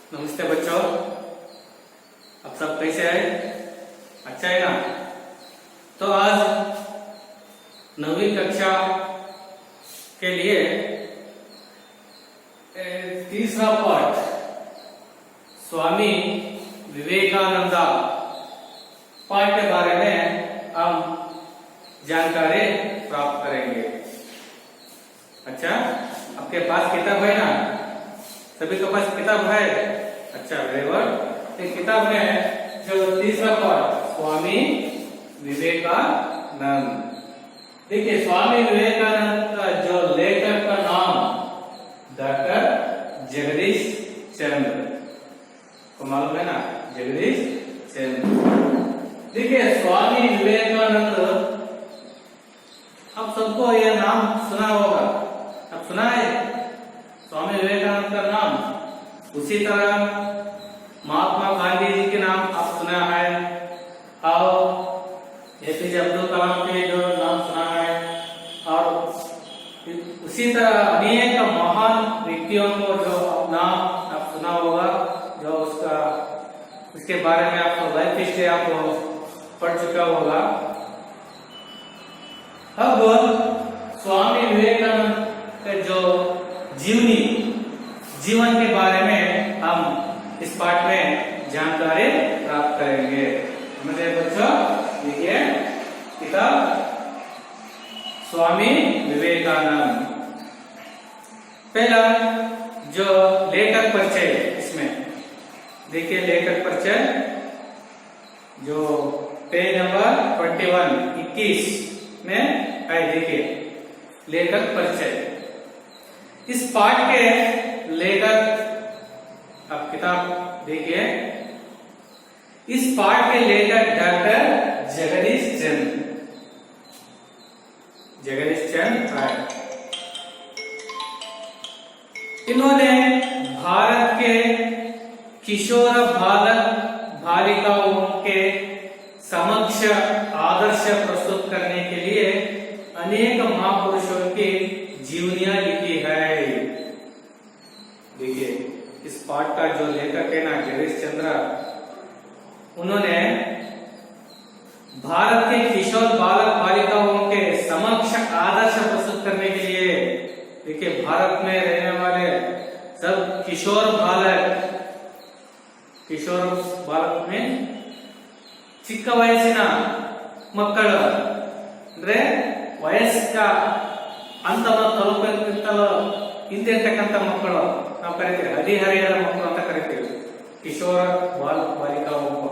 नमस्ते बच्चों, आप सब कैसे हैं? अच्छा है ना? तो आज 9वीं कक्षा के लिए तीसरा पाठ स्वामी विवेकानंदा पाठ के बारे में हम जानकारी प्राप्त करेंगे। अच्छा, आपके पास किताब है ना? सभी के पास किताब है? अच्छा, वेरी गुड। एक किताब में जो तीसरा पाठ स्वामी विवेकानंद, देखिए स्वामी विवेकानंद का जो लेखक का नाम डॉक्टर जगदीश चंद्र को मालूम है ना? जगदीश चंद्र। देखिए स्वामी विवेकानंद, आप सबको यह नाम सुना होगा। अब सुना है स्वामी विवेकानंद का नाम। उसी तरह महात्मा गांधी जी के नाम आप सुना है और एपीजे अब्दुल कलाम के जो नाम सुना है, और उसी तरह अनेक महान व्यक्तियों को जो नाम आप सुना होगा, जो उसके बारे में आपको लाइफ हिस्ट्री आप पढ़ चुका होगा। अब स्वामी विवेकानंद के जो जीवन के बारे में हम इस पाठ में जानकारी प्राप्त करेंगे। मेरे बच्चों, देखिए किताब स्वामी विवेकानंद। पहला जो लेखक परिचय, इसमें देखिए लेखक परिचय जो पेज नंबर 21 में है। देखिए लेखक परिचय। इस पाठ के लेखक, अब किताब देखिए, इस पाठ के लेखक डॉक्टर जगदीश चंद्र है। इन्होंने भारत के किशोर बालक बालिकाओं के समक्ष आदर्श प्रस्तुत करने के लिए अनेक महापुरुषों की जीवनियां लिखी है। देखिए इस पाठ का जो लेखक है ना, जगदीश चंद्र, उन्होंने भारत के किशोर बालक बालिकाओं के समक्ष आदर्श प्रस्तुत करने के लिए, देखिए भारत में रहने वाले सब किशोर बालक में चिक्क वयस्सिन मಕ್ಕಳು ಅಂದ್ರೆ ವಯಸ್ಕ ಹಂತವ ತಲುಪುತ್ತಲೋ ಹಿಂದೆ ಇರ್ತಕ್ಕಂಥ ಮಕ್ಕಳು ನಾವು ಕರಿತೀವಿ, ಹದಿಹರೆಯದ ಮಕ್ಕಳು ಅಂತ ಕರಿತೀವಿ, ಕಿಶೋರ ಬಾಲಿಕಾ ಮಕ್ಕಳು।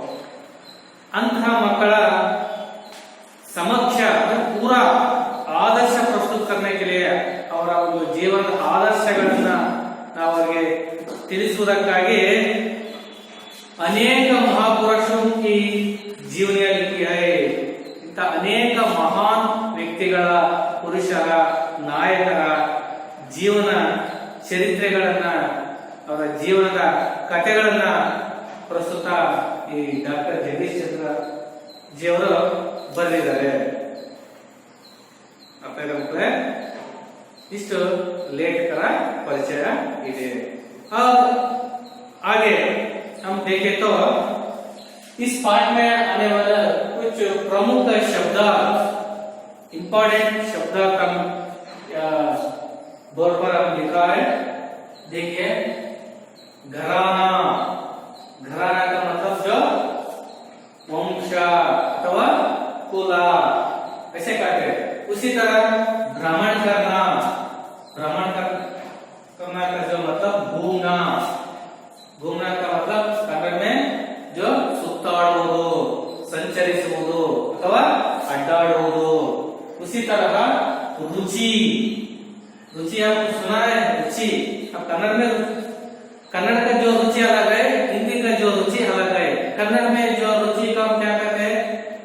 ಅಂತಹ ಮಕ್ಕಳ ಸಮಕ್ಷ पूरा आदर्श प्रस्तुत करने के लिए ಅವರ ಒಂದು ಜೀವನದ ಆದರ್ಶಗಳನ್ನ ನಾವು ಅವರಿಗೆ ತಿಳಿಸುವುದಕ್ಕಾಗಿ अनेक महापुरुषों की जीवनी लिखी है। इंಥ अनेक महान ವ್ಯಕ್ತಿಗಳ, ಪುರುಷರ, ನಾಯಕರ ಜೀವನ ಚರಿತ್ರೆಗಳನ್ನ, ಅವರ ಜೀವನದ ಕಥೆಗಳನ್ನ ಪ್ರಸ್ತುತ ಈ ಡಾಕ್ಟರ್ ಜಗದೀಶ್ ಚಂದ್ರ ಜಿಯವರು ಬರೆದಿದ್ದಾರೆ। ಮಕ್ಕಳೇ, ಇಷ್ಟು ಲೇಖಕರ ಪರಿಚಯ ಇದೆ। आगे हम देखें तो इस पाठ में आने वाला कुछ प्रमुख शब्द, इंपॉर्टेंट शब्द का बोर्ड पर हम लिखा है। देखिए घराना, घराना का मतलब जो वंश अथवा कुला ऐसे कहते हैं। उसी तरह भ्रमण करना, भ्रमण करना का जो मतलब घूमना, घूमना का मतलब कन्नड़ में जो ಸುತ್ತಾಡುವುದು, ಸಂಚರಿಸುವುದು ಅಥವಾ ಅಡ್ಡಾಡುವುದು। उसी तरह रुचि, रुचि आपको सुना है रुचि। अब कन्नड़ में, कन्नड़ का जो रुचि अलग है, हिंदी का जो रुचि अलग है। कन्नड़ में जो रुचि का हम क्या कहते हैं,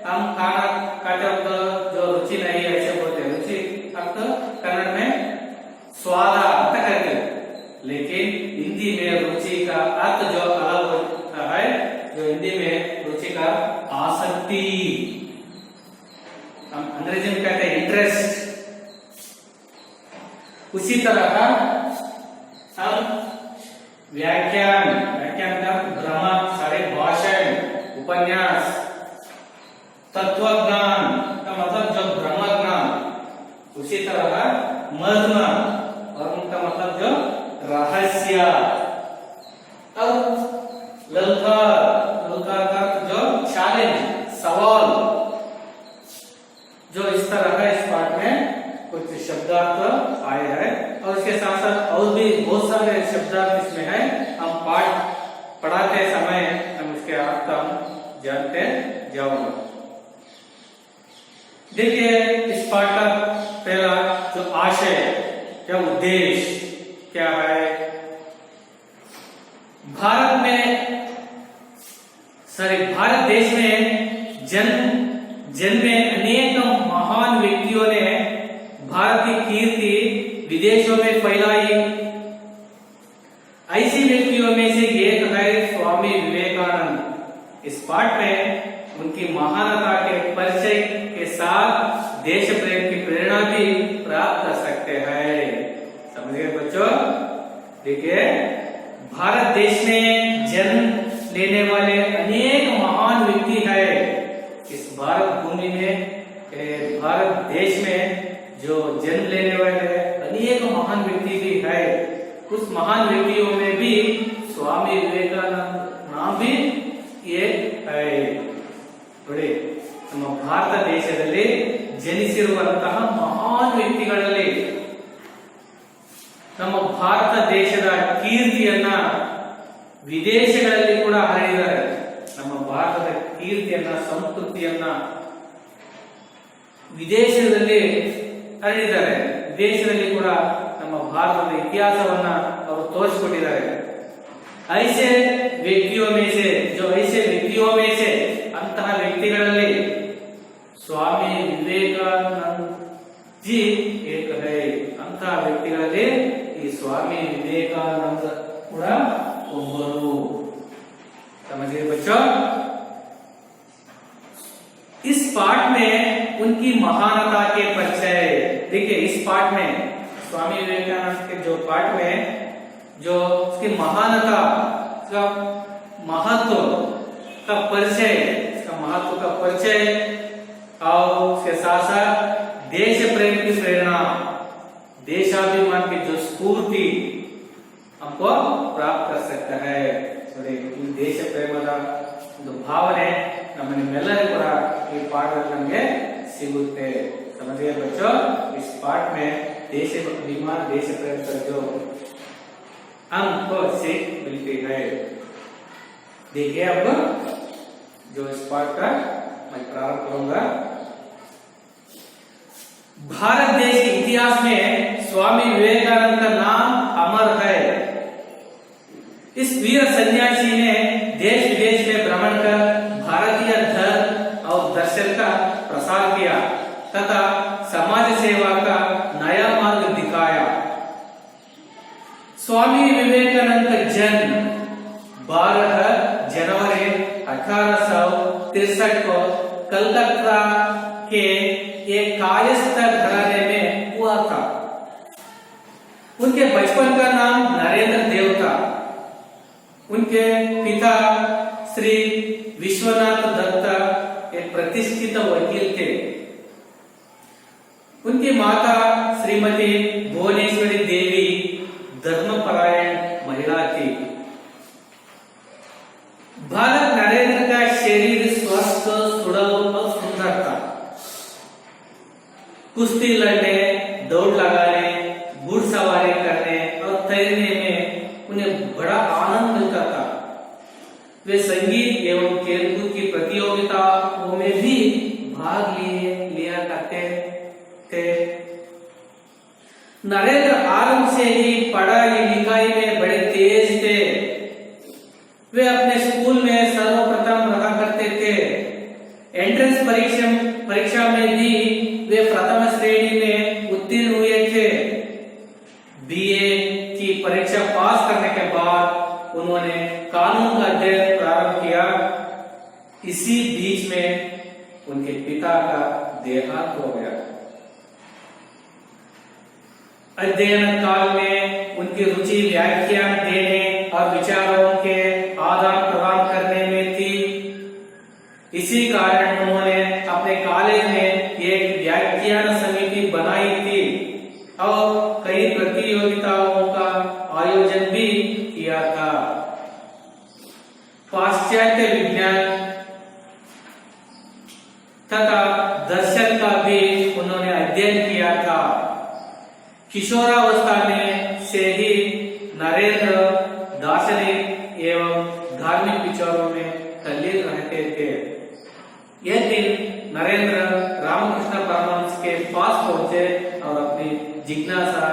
हम खाना खाते वक्त जो रुचि नहीं है ऐसे बोलते हैं रुचि। अब तो कन्नड़ में स्वाद कहते हैं, लेकिन हिंदी में रुचि का अर्थ जो अलग होता है, जो हिंदी में रुचि का आसक्ति, हम अंग्रेजी में कहते हैं इंटरेस्ट। उसी तरह हम व्याख्यान व्याख्यान का भ्रमण, सारे भाषण, उपन्यास। तत्वज्ञान का मतलब जो ब्रह्म ज्ञान, उसी तरह मर्म और उनका मतलब जो रहस्य। अब ललकार का जो चैलेंज, सवाल, जो इस तरह है। इस पाठ में कुछ शब्दार्थ आए हैं और इसके साथ साथ और भी बहुत सारे शब्दार्थ इसमें है। हम पाठ पढ़ाते समय हम इसके अर्थ हम जानते जाओगे। देखिए, इस पाठ का पहला जो आशय, क्या उद्देश्य क्या है। भारत देश में जन्मे अनेक महान व्यक्तियों ने भारत की कीर्ति विदेशों में फैलाई। ऐसे व्यक्तियों में से एक है स्वामी विवेकानंद। इस पाठ में उनकी महानता के परिचय के साथ देश प्रेम की प्रेरणा भी प्राप्त कर सकते हैं। समझिए बच्चों। देखिए, भारत देश में जन्म लेने वाले अनेक महान व्यक्ति है। इस भारत भूमि में, भारत देश में जो जन्म लेने वाले अनेक महान व्यक्ति भी है। उस महान व्यक्तियों में भी स्वामी विवेकानंद नाम भी एक है। ನೋಡಿ, ನಮ್ಮ ಭಾರತ ದೇಶದಲ್ಲಿ ಜನಿಸಿರುವಂತಹ ಮಹಾನ್ ವ್ಯಕ್ತಿಗಳಲ್ಲಿ ನಮ್ಮ ಭಾರತ ದೇಶದ ಕೀರ್ತಿಯನ್ನ ವಿದೇಶಗಳಲ್ಲಿ ಕೂಡ ಹರಡಿದ್ದಾರೆ. ನಮ್ಮ ಭಾರತದ ಕೀರ್ತಿಯನ್ನ, ಸಂಸ್ಕೃತಿಯನ್ನ ವಿದೇಶದಲ್ಲಿ ಹರಡಿದ್ದಾರೆ. ವಿದೇಶದಲ್ಲಿ ಕೂಡ ನಮ್ಮ ಭಾರತದ ಇತಿಹಾಸವನ್ನ ಅವರು ತೋರಿಸಿಕೊಟ್ಟಿದ್ದಾರೆ. ಐಸೆ ವ್ಯಕ್ತಿಯೋ ಮೇಸೆ ಅಂತಹ ವ್ಯಕ್ತಿಗಳಲ್ಲಿ ಸ್ವಾಮಿ ವಿವೇಕಾನಂದ ಜಿ ಏಕ ಹೈ. ಅಂತಹ ವ್ಯಕ್ತಿಗಳಲ್ಲಿ ಈ ಸ್ವಾಮಿ ವಿವೇಕಾನಂದ ಕೂಡ ಒಬ್ಬರು. समझिए बच्चों। इस पाठ में उनकी महानता के परिचय। देखिए, इस पाठ में स्वामी विवेकानंद के जो पाठ में जो उसकी महानता का महत्व का परिचय, इसका महत्व का परिचय और उसके साथ साथ देश प्रेम की प्रेरणा, देशाभिमान की जो स्फूर्ति हमको प्राप्त कर सकता है. ಈ ದೇಶ ಪ್ರೇಮದ ಒಂದು ಭಾವನೆ ನಮ್ಮೆಲ್ಲರಿಗೂ ಕೂಡ ಈ ಪಾಠದಲ್ಲಿ ನಮಗೆ ಸಿಗುತ್ತೆ. समझिए बच्चों, इस पाठ में देश अभिमान, देश प्रेम का जो हमको सीख मिलती है. देखिए, अब जो इस पाठ का मैं प्रारंभ करूंगा. भारत देश के इतिहास में स्वामी विवेकानंद का नाम अमर है. इस वीर सन्यासी ने देश विदेश में भ्रमण कर भारतीय धर्म और दर्शन का प्रसार किया तथा समाज सेवा का नया मार्ग दिखाया. स्वामी विवेकानंद का जन्म 12 जनवरी 1863 को कलकत्ता के एक कायस्थ घराने में हुआ था. उनके बचपन का नाम नरेंद्र देव था. उनके पिता श्री विश्वनाथ दत्त एक प्रतिष्ठित वकील थे. उनकी माता श्रीमती भुवनेश्वरी देवी धर्मपरायण महिला थी. बालक नरेंद्र का शरीर स्वस्थ, सुडौल और सुंदर था. कुश्ती लड़ने, दौड़ लगाने, घुड़सवारी करने और तैरने में उन्हें बड़ा आनंद मिलता था. वे संगीत एवं खेलकूद की प्रतियोगिताओं में भी भाग लिया करते थे. नरेंद्र आरंभ से ही पढ़ाई लिखाई में बड़े तेज थे. वे अपने स्कूल में सर्वप्रथम रहा करते थे. एंट्रेंस परीक्षा में भी वे प्रथम श्रेणी में उत्तीर्ण हुए थे. बीए की परीक्षा पास करने के बाद उन्होंने कानून का अध्ययन प्रारंभ किया. इसी बीच में उनके पिता का देहांत हो गया. अध्ययन काल में उनकी रुचि व्याख्यान देने और विचारों के प्रतियोगिताओं का आयोजन भी किया था। पाश्चात्य विज्ञान तथा दर्शन का भी उन्होंने अध्ययन किया था। किशोरावस्था में से ही नरेंद्र दार्शनिक एवं धार्मिक विचारों में तल्लीन रहते थे। एक दिन नरेंद्र रामकृष्ण परमहंस के पास पहुंचे और अपनी जिज्ञासा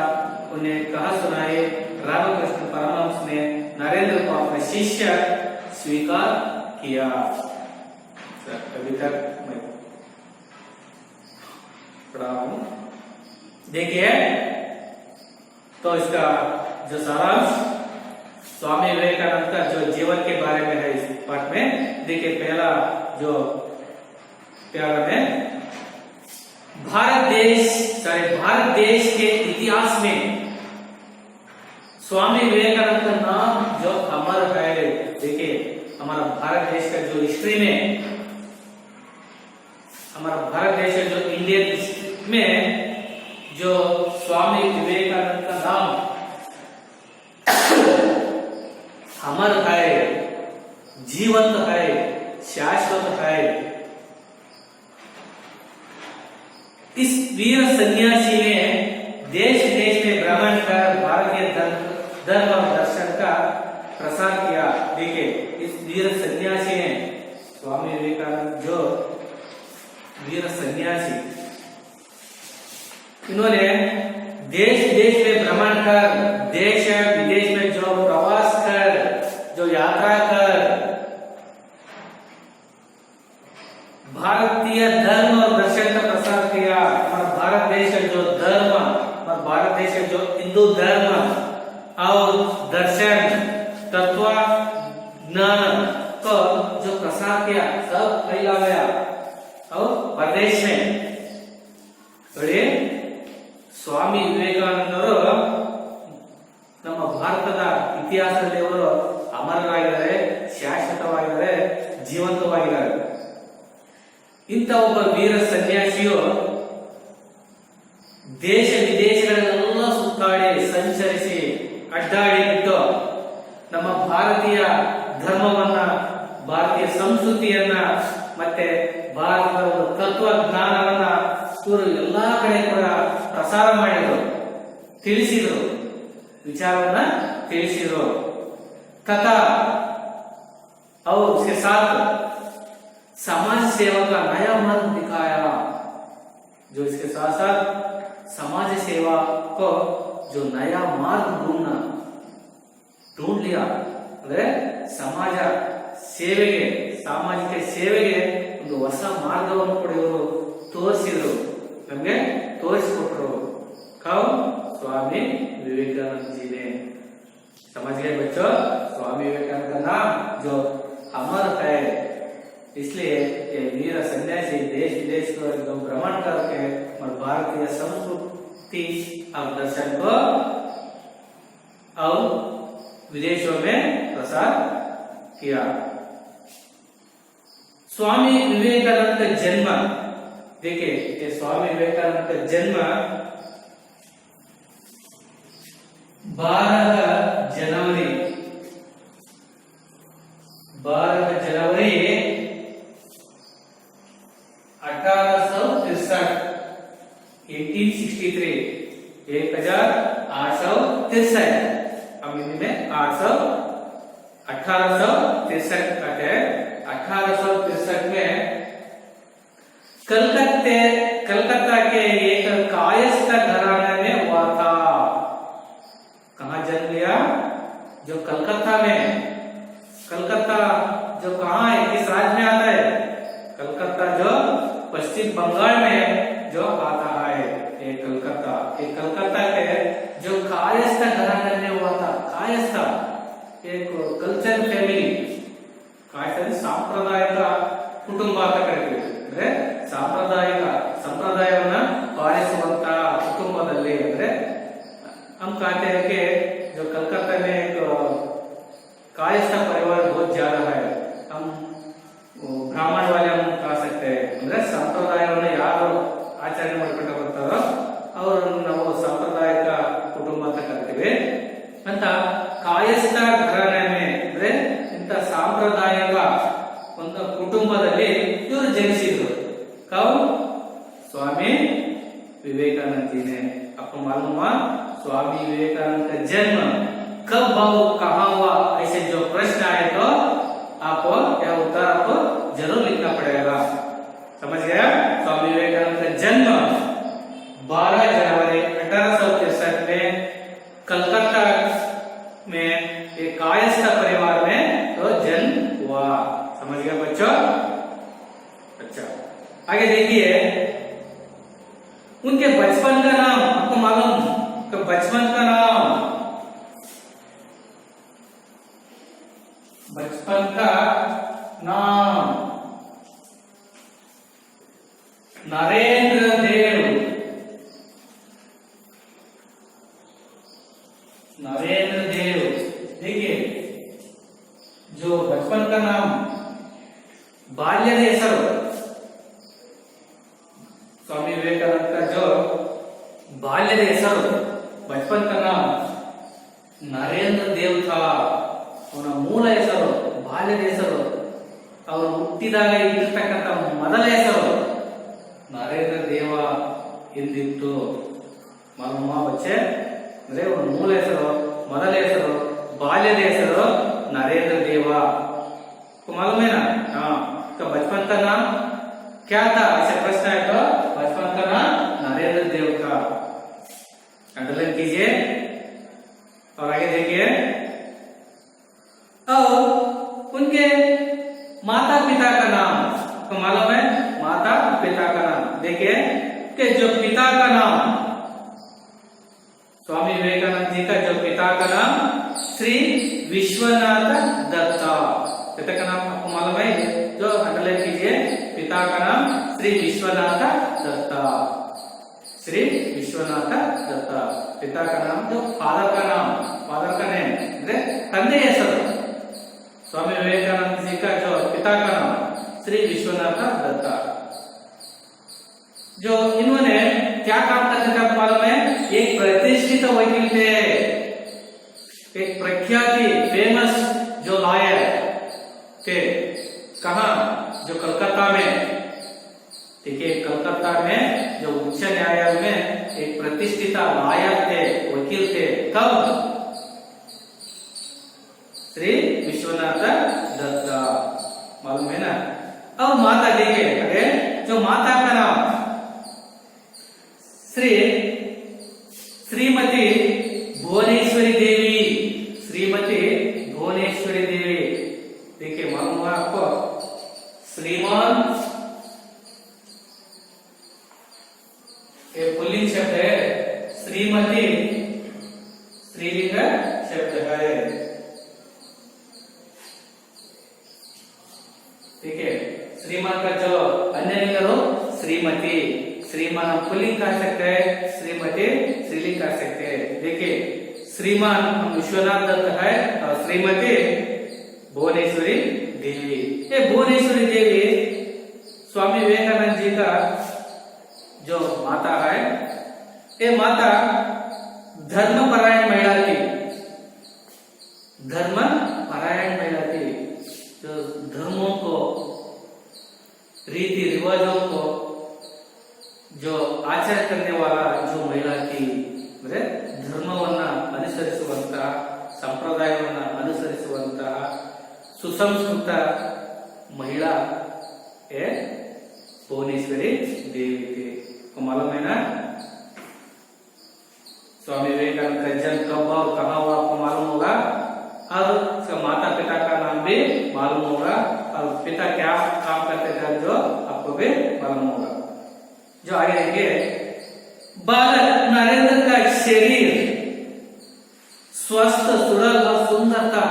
उन्हें कहा सुनाए। रामकृष्ण परमहंस ने नरेंद्र को अपना शिष्य स्वीकार किया। अभी तक मैं पढ़ा हूं, देखिए। तो इसका जो सारांश स्वामी विवेकानंद का जो जीवन के बारे में है इस पाठ में, देखिए पहला जो प्यारा में भारत देश के इतिहास में स्वामी विवेकानंद का नाम जो अमर है। देखिए हमारा भारत देश का जो हिस्ट्री में, हमारा भारत देश का जो इंडियन में जो स्वामी विवेकानंद का नाम अमर है, जीवंत है, शाश्वत है। इस वीर सन्यासी ने देश देश में भ्रमण कर भारतीय धर्म और दर्शन का प्रसार किया। देखिए इस वीर सन्यासी ने, स्वामी विवेकानंद जो वीर सन्यासी, इन्होंने देश देश में भ्रमण कर, देश विदेश में जो प्रवास कर, जो यात्रा कर भारतीय धर्म और दर्शन का प्रसार किया। और भारत देश का जो धर्म और भारत देश का जो हिंदू धर्म और दर्शन तत्व ज्ञान को जो प्रसार किया, सब फैला गया और प्रदेश में। स्वामी ವಿವೇಕಾನಂದರು ನಮ್ಮ ಭಾರತದ ಇತಿಹಾಸದಲ್ಲಿ ಅವರು ಅಮರರಾಗಿದ್ದಾರೆ, ಶಾಶ್ವತವಾಗಿದ್ದಾರೆ, ಜೀವಂತವಾಗಿದ್ದಾರೆ. ಇಂಥ ಒಬ್ಬ ವೀರ ಸನ್ಯಾಸಿಯು ದೇಶ ವಿದೇಶಗಳೆಲ್ಲ ಸುತ್ತಾಡಿ ಸಂಚರಿಸಿ ಅಡ್ಡಾಡಿ ಬಿಟ್ಟು ನಮ್ಮ ಭಾರತೀಯ ಧರ್ಮವನ್ನ, ಭಾರತೀಯ ಸಂಸ್ಕೃತಿಯನ್ನ ಮತ್ತೆ ಭಾರತದ ಒಂದು ತತ್ವಜ್ಞಾನವನ್ನ ಇವರು ಎಲ್ಲಾ ಕಡೆ ಕೂಡ ಪ್ರಸಾರ ಮಾಡಿದರು, ತಿಳಿಸಿದರು, विचारवನ್ನ ತಿಳಿಸಿದರು. तथा और उसके साथ समाज सेवा का नया मार्ग दिखाया। जो इसके साथ साथ समाज सेवा को जो नया मार्ग ढूंढ लिया, ಅಂದ್ರೆ ಸಮಾಜ ಸೇವೆಗೆ, ಸಾಮಾಜಿಕ ಸೇವೆಗೆ ಒಂದು ಹೊಸ ಮಾರ್ಗವನ್ನು ಕೂಡ ಇವರು ತೋರಿಸಿದರು, ನಮಗೆ ತೋರಿಸಿಕೊಟ್ರು. कब? स्वामी विवेकानंद जी ने। समझ गए बच्चों? स्वामी विवेकानंद का नाम जो अमर है, इसलिए ये वीर सन्यासी देश विदेश को एकदम भ्रमण करके और भारतीय संस्कृति और दर्शन को और विदेशों में प्रसार किया। स्वामी विवेकानंद का जन्म, देखिए ये स्वामी विवेकानंद का जन्म 12 जनवरी 1863 1863 1863 अब हिंदी में 1863 है। 1863 में कलकत्ता के एक कायस्थ घराने में हुआ था। कहाँ जन्म लिया? जो कलकत्ता में, कलकत्ता जो कहाँ है, किस राज्य में आता है? कलकत्ता जो पश्चिम बंगाल में जो आता है, ये कलकत्ता के जो कायस्थ घराने में हुआ था। कायस्थ एक कल्चर फैमिली, कायस्थ सांप्रदायिक ಕುಟುಂಬ ಅಂತ ಕರೀತೀವಿ. ಅಂದ್ರೆ ಸಂಪ್ರದಾಯವನ್ನ ಪಾಲಿಸುವಂತ ಕುಟುಂಬದಲ್ಲಿ, ಅಂದ್ರೆ हम कहते हैं कि जो कलकत्ता में एक कायस्थ परिवार बहुत ज्यादा है। हम ब्राह्मण वाले हम कह सकते हैं, ಅಂದ್ರೆ ಸಂಪ್ರದಾಯವನ್ನು ಯಾರು ಆಚರಣೆ ಮಾಡಿಕೊಂಡು ಬರ್ತಾರೋ ಅವರು ನಾವು ಸಾಂಪ್ರದಾಯಿಕ ಕುಟುಂಬ ಇದ್ದೇವೆ ಅಂತ ಕಾಯಸ್ಥ ಘರಾನೆ ಅಂದ್ರೆ ಇಂಥ ಸಾಂಪ್ರದಾಯಿಕ ಒಂದು ಕುಟುಂಬದಲ್ಲಿ ಇವರು ಜನಿಸಿದ್ರು. ಕೌನ್? स्वामी विवेकानंद जी ने। आपको मालूम हुआ स्वामी विवेकानंद का जन्म कब और कहाँ हुआ? ऐसे जो प्रश्न आए तो आपको यह उत्तर आपको जरूर लिखना पड़ेगा। समझ गया? स्वामी विवेकानंद का जन्म 12 जनवरी 1863 में कलकत्ता में एक कायस्थ परिवार में तो जन्म हुआ। समझ गया बच्चों? अच्छा, आगे देखिए उनके बचपन का नाम आपको मालूम? तो बचपन का नाम नरेंद्र देव। नरेंद्र देव, देखिए जो बचपन का नाम, बाल्यದ ಹೆಸರು स्वामी विवेकानंद का जो बाल्यದ ಹೆಸರು बचपन का नाम नरेंद्र देव था। ಅವನ ಮೂಲ ಹೆಸರು ಬಾಲ್ಯದ ಹೆಸರು ಅವರು ಹುಟ್ಟಿದಾಗ ಇರತಕ್ಕಂತ ಮೊದಲ ಹೆಸರು ನರೇಂದ್ರ ದೇವ ಎಂದಿತ್ತು। ಮಾಲೂಮ ಬಚ್ಚೆ? ಅಂದ್ರೆ ಅವನ ಮೂಲ ಹೆಸರು ಮೊದಲ ಹೆಸರು ಬಾಲ್ಯದ ಹೆಸರು नरेंद्र देवा। तो मालूम है ना? हाँ। तो बचपन का नाम क्या था? ऐसे प्रश्न है तो बचपन का नाम नरेंद्र देव था। अंडरलाइन कीजिए और आगे देखिए। और उनके माता पिता का नाम तो मालूम है? माता पिता का नाम देखिए कि जो पिता का नाम स्वामी विवेकानंद जी का जो पिता का नाम श्री विश्वनाथ दत्ता। पिता का नाम आपको मालूम है? जो अंडरलाइन कीजिए, पिता का नाम श्री विश्वनाथ दत्ता। श्री विश्वनाथ दत्ता पिता का नाम। जो फादर का नाम, फादर का नेम ಅಂದ್ರೆ ತಂದೆಯ ಹೆಸರು स्वामी विवेकानंद जी का जो पिता का नाम श्री विश्वनाथ दत्ता। जो इन्होंने क्या काम करते थे मालूम है? एक प्रतिष्ठित वकील थे, एक प्रख्याति फेमस जो लॉयर थे। कहा? जो कलकत्ता में। ठीक है, कलकत्ता में जो उच्च न्यायालय में एक प्रतिष्ठित लॉयर थे, वकील थे। कब? श्री विश्वनाथ दत्ता। मालूम है ना? और माता देखिए, अरे जो माता का नाम श्री श्रीमती भुवनेश्वरी देवी। श्रीमती भुवनेश्वरी देवी देखिए, मालूम हुआ आपको? श्रीमान ये पुल्लिंग शब्द है, श्रीमती स्त्रीलिंग शब्द है। ठीक है, श्रीमान का जो अन्य लिंग हो श्रीमती। श्रीमान हम पुल्लिंग कर सकते हैं, श्रीमती स्त्रीलिंग कर सकते हैं। देखिए श्रीमान हम विश्वनाथ दत्त है और श्रीमती भुवनेश्वरी देवी। ये भुवनेश्वरी देवी स्वामी विवेकानंद जी का जो माता है, ये माता धर्मपरायण महिला थी। धर्मपरायण महिला थी, जो धर्मों को, रीति रिवाजों को जो आचरण करने वाला जो महिला थी, ಅಂದ್ರೆ ಧರ್ಮವನ್ನ ಅನುಸರಿಸುವಂತಹ, ಸಂಪ್ರದಾಯವನ್ನ ಅನುಸರಿಸುವಂತಹ ಸುಸಂಸ್ಕೃತ ಮಹಿಳಾ भुवनेश्वरी देवी थी। तो मालूम है ना? स्वामी विवेकानंद का जन्म कब और कहाँ हुआ आपको मालूम होगा, और उसका माता पिता का नाम भी मालूम होगा, और पिता क्या काम करते थे जो आपको भी मालूम होगा। जो आगे देखिए, बालक नरेंद्र का शरीर स्वस्थ, सुडल और सुंदर था।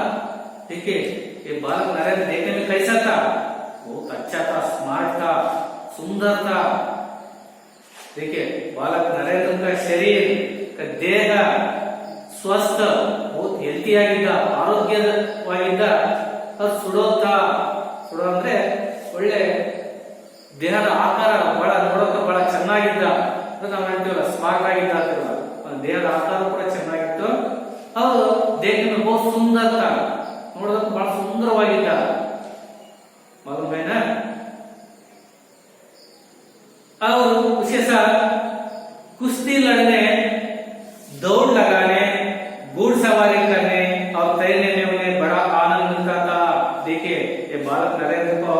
देखिए ये बालक नरेंद्र देखने में कैसा था? बहुत अच्छा था, स्मार्ट था, सुंदर था। देखिए बालक नरेंद्र का शरीर का देह स्वस्थ, बहुत हेल्थी ಆಗಿದ್ದ, ಆರೋಗ್ಯವಾಗಿದ್ದ, ಸುಡೋತ ಸುಡೋ ಅಂದ್ರೆ ಒಳ್ಳೆ ದೇಹದ ಆಕಾರ ಬಹಳ ನೋಡೋಕೆ ಬಹಳ ಚೆನ್ನಾಗಿದ್ದ. ನಾವು ಹೇಳ್ತೀವಲ್ಲ ಸ್ಮಾರ್ಟ್ ಆಗಿದ್ದ ಅಂತೀವಲ್ಲ, ದೇಹದ ಆಕಾರ ಕೂಡ ಚೆನ್ನಾಗಿತ್ತು, ಅವರು देखने में बहुत सुंदर था, ನೋಡೋದಕ್ಕೆ ಬಹಳ ಸುಂದರವಾಗಿದ್ದ. मालूम है ना? और उसके साथ कुश्ती लड़ने, दौड़ लगाने, घुड़सवारी करने और तैरने में उन्हें बड़ा आनंद मिलता था. देखिए ये बालक नरेंद्र को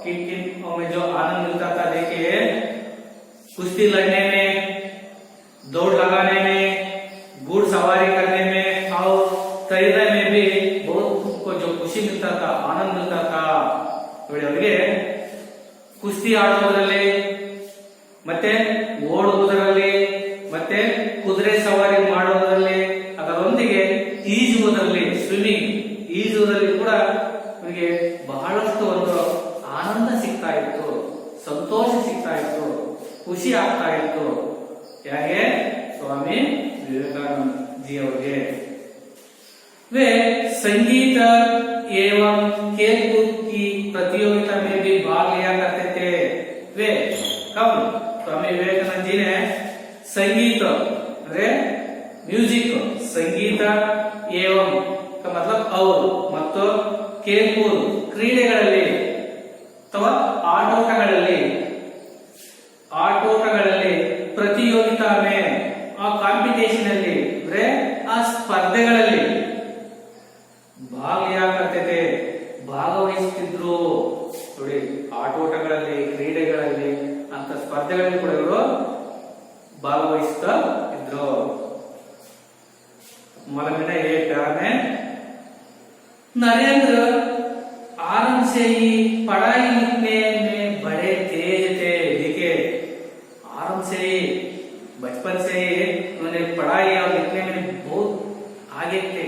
किन में जो आनंद मिलता था, देखिए कुश्ती लड़ने में, दौड़ लगाने में, घुड़सवारी करने में और तैरने में भी बहुत को जो खुशी मिलता था, आनंद मिलता था. ನೋಡಿ ಅವರಿಗೆ ಕುಸ್ತಿ ಆಡುವುದರಲ್ಲಿ, ಮತ್ತೆ ಓಡುವುದರಲ್ಲಿ, ಮತ್ತೆ ಕುದುರೆ ಸವಾರಿ ಮಾಡುವುದರಲ್ಲಿ, ಅದರೊಂದಿಗೆ ಈಜುವುದರಲ್ಲಿ, ಸ್ವಿಮ್ಮಿಂಗ್ ಈಜುವುದರಲ್ಲಿ ಕೂಡ ಅವರಿಗೆ ಬಹಳಷ್ಟು ಒಂದು ಆನಂದ ಸಿಗ್ತಾ ಇತ್ತು, ಸಂತೋಷ ಸಿಗ್ತಾ ಇತ್ತು, ಖುಷಿ ಆಗ್ತಾ ಇತ್ತು. ಯಾಕೆ? स्वामी विवेकानंद जी ಅವರಿಗೆ. वे संगीत एवं खेलकूद की प्रतियोगिता में भी भाग लिया करते थे. वे कब? स्वामी विवेकानंद जी ने संगीत ಅಂದ್ರೆ म्यूजिक, संगीत एवं का मतलब और ಮತ್ತು खेलकूद ಕ್ರೀಡೆಗಳಲ್ಲಿ ಅಥವಾ ಆಟೋಟಗಳಲ್ಲಿ ಪ್ರತಿಯೋಗಿತಾ ಮೇ ಆ ಕಾಂಪಿಟೇಷನ್ ಅಲ್ಲಿ ಅಂದ್ರೆ ಆ ಸ್ಪರ್ಧೆಗಳಲ್ಲಿ ಭಾಗವಹಿಸುತ್ತಿದ್ರು. ನೋಡಿ ಆಟೋಟಗಳಲ್ಲಿ, ಕ್ರೀಡೆಗಳಲ್ಲಿ ಅಂತ ಸ್ಪರ್ಧೆಗಳಲ್ಲಿ ಕೂಡ ಇವರು ಭಾಗವಹಿಸ್ತಾ ಇದ್ರು. ಮಲಮಿನ ये प्यार में नरेंद्र आराम से ही पढ़ाई लिखने में बड़े तेज थे. देखिए आराम से ही बचपन से ही उन्होंने पढ़ाई और लिखने में बहुत आगे थे.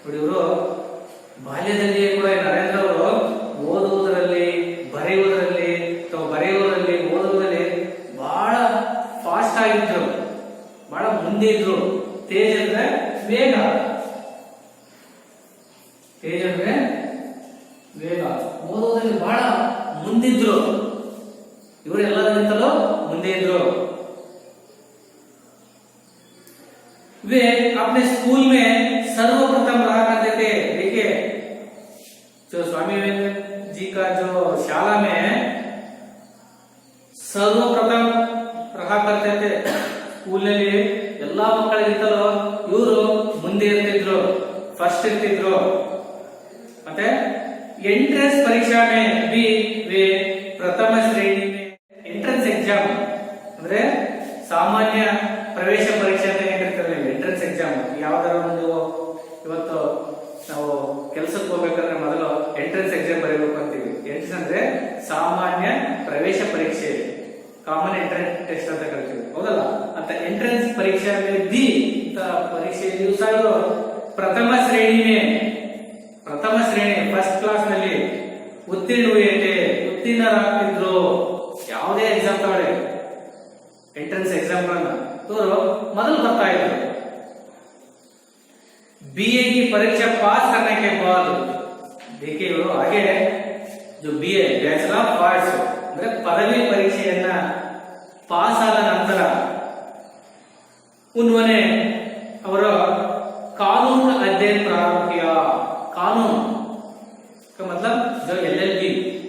ನೋಡಿ ಇವರು ಬಾಲ್ಯದಲ್ಲಿಯೇ ಕೂಡ ನರೇಂದ್ರ ಅವರು ಓದುವುದರಲ್ಲಿ, ಬರೆಯುವುದರಲ್ಲಿ ಓದುವುದರಲ್ಲಿ ಬಹಳ ಫಾಸ್ಟ್ ಆಗಿದ್ರು, ಬಹಳ ಮುಂದೆ ಇದ್ರು. ತೇಜ್ ಅಂದ್ರೆ ವೇಗ, ತೇಜ್ ಅಂದ್ರೆ ವೇಗ, ಓದುವುದರಲ್ಲಿ ಬಹಳ ಮುಂದಿದ್ರು. ಇವರು ಎಲ್ಲರಿಗಿಂತಲೂ ಮುಂದೆ ಇದ್ರು. वे अपने स्कूल में सर्वप्रथम रहा करते थे. देखिए जो स्वामी विवेकानंद जी का जो शाला में सर्वप्रथम रहा करते थे. स्कूल ನಲ್ಲಿ ಎಲ್ಲಾ ಮಕ್ಕಳಿಗಿಂತಲೂ ಇವರು ಮುಂದೆ ಇರ್ತಿದ್ರು, ಫಸ್ಟ್ ಇರ್ತಿದ್ರು. ಮತ್ತೆ ಎಂಟ್ರೆನ್ಸ್ ಪರೀಕ್ಷಾ में भी वे ಪ್ರಥಮ ಶ್ರೇಣಿ में ಎಂಟ್ರೆನ್ಸ್ ಎಕ್ಸಾಮ್ ಅಂದ್ರೆ ಸಾಮಾನ್ಯ ಪ್ರವೇಶ ಪರೀಕ್ಷೆ ಅಂತ ಹೇಳಿರ್ತಾರೆ. ಎಂಟ್ರೆನ್ಸ್ ಎಕ್ಸಾಮ್ ಯಾವ್ದಾರ ಒಂದು ಇವತ್ತು ನಾವು ಕೆಲಸಕ್ಕೆ ಹೋಗ್ಬೇಕಾದ್ರೆ ಮೊದಲು ಎಂಟ್ರೆನ್ಸ್ ಎಕ್ಸಾಮ್ ಬರೀಬೇಕು ಅಂತೀವಿ. ಎಂಟ್ರೆನ್ಸ್ ಅಂದ್ರೆ ಸಾಮಾನ್ಯ ಪ್ರವೇಶ ಪರೀಕ್ಷೆ, ಕಾಮನ್ ಎಂಟ್ರೆನ್ಸ್ ಟೆಸ್ಟ್ ಅಂತ ಕರಿತೀವಿ, ಹೌದಲ್ಲ? ಅಂತ ಎಂಟ್ರೆನ್ಸ್ ಪರೀಕ್ಷೆ ಬಿ ಅಂತ ಪರೀಕ್ಷೆಯಲ್ಲಿಯೂ ಸಹ ಪ್ರಥಮ ಶ್ರೇಣಿ ಫಸ್ಟ್ ಕ್ಲಾಸ್ ನಲ್ಲಿ ಉತ್ತೀರ್ಣರಾಗ್ತಿದ್ರು. ಯಾವುದೇ ಎಕ್ಸಾಮ್ ತಗೊಳ್ಳಿ, ಎಂಟ್ರೆನ್ಸ್ एग्जाम ಇವರು ಮೊದಲು ಬರ್ತಾ ಇದ್ರು. बीए की परीक्षा पास करने के बाद देखिए ಇವರು ಹಾಗೆ जो बीए ಬ್ಯಾಚಲರ್ ಆಫ್ ಆರ್ಟ್ಸ್ ಅಂದ್ರೆ ಪದವಿ ಪರೀಕ್ಷೆಯನ್ನ ಪಾಸ್ ಆದ ನಂತರ उन्होंने ಅವರ कानून अध्ययन प्रारंभ किया. कानून का मतलब जो LLB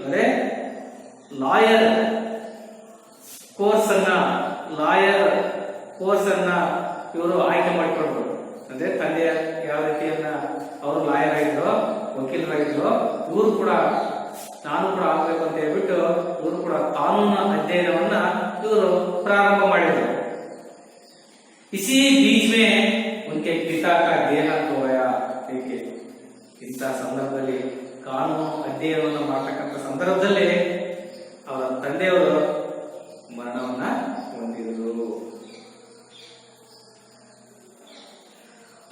ಅಂದ್ರೆ ಲಾಯರ್ ಕೋರ್ಸ್ ಅನ್ನ ಇವರು ಆಯ್ಕೆ ಮಾಡಿಕೊಂಡ್ರು. ಅಂದ್ರೆ ತಂದೆ ಯಾವ ರೀತಿಯನ್ನ ಅವರು ಲಾಯರ್ ಆಗಿದ್ರು, ವಕೀಲರಾಗಿದ್ರು, ಇವರು ಕೂಡ ನಾನು ಕೂಡ ಆಗ್ಬೇಕು ಅಂತ ಹೇಳ್ಬಿಟ್ಟು ಇವರು ಕೂಡ ಕಾನೂನು ಅಧ್ಯಯನವನ್ನ ಇವರು ಪ್ರಾರಂಭ ಮಾಡಿದ್ರು. इसी बीच में उनके पिता का देहांत हुआ. ಇಂಥ ಸಂದರ್ಭದಲ್ಲಿ ಕಾನೂನು ಅಧ್ಯಯನವನ್ನು ಮಾಡತಕ್ಕಂಥ ಸಂದರ್ಭದಲ್ಲಿ ಅವರ ತಂದೆಯವರು ಮರಣವನ್ನ ಹೊಂದಿದರು.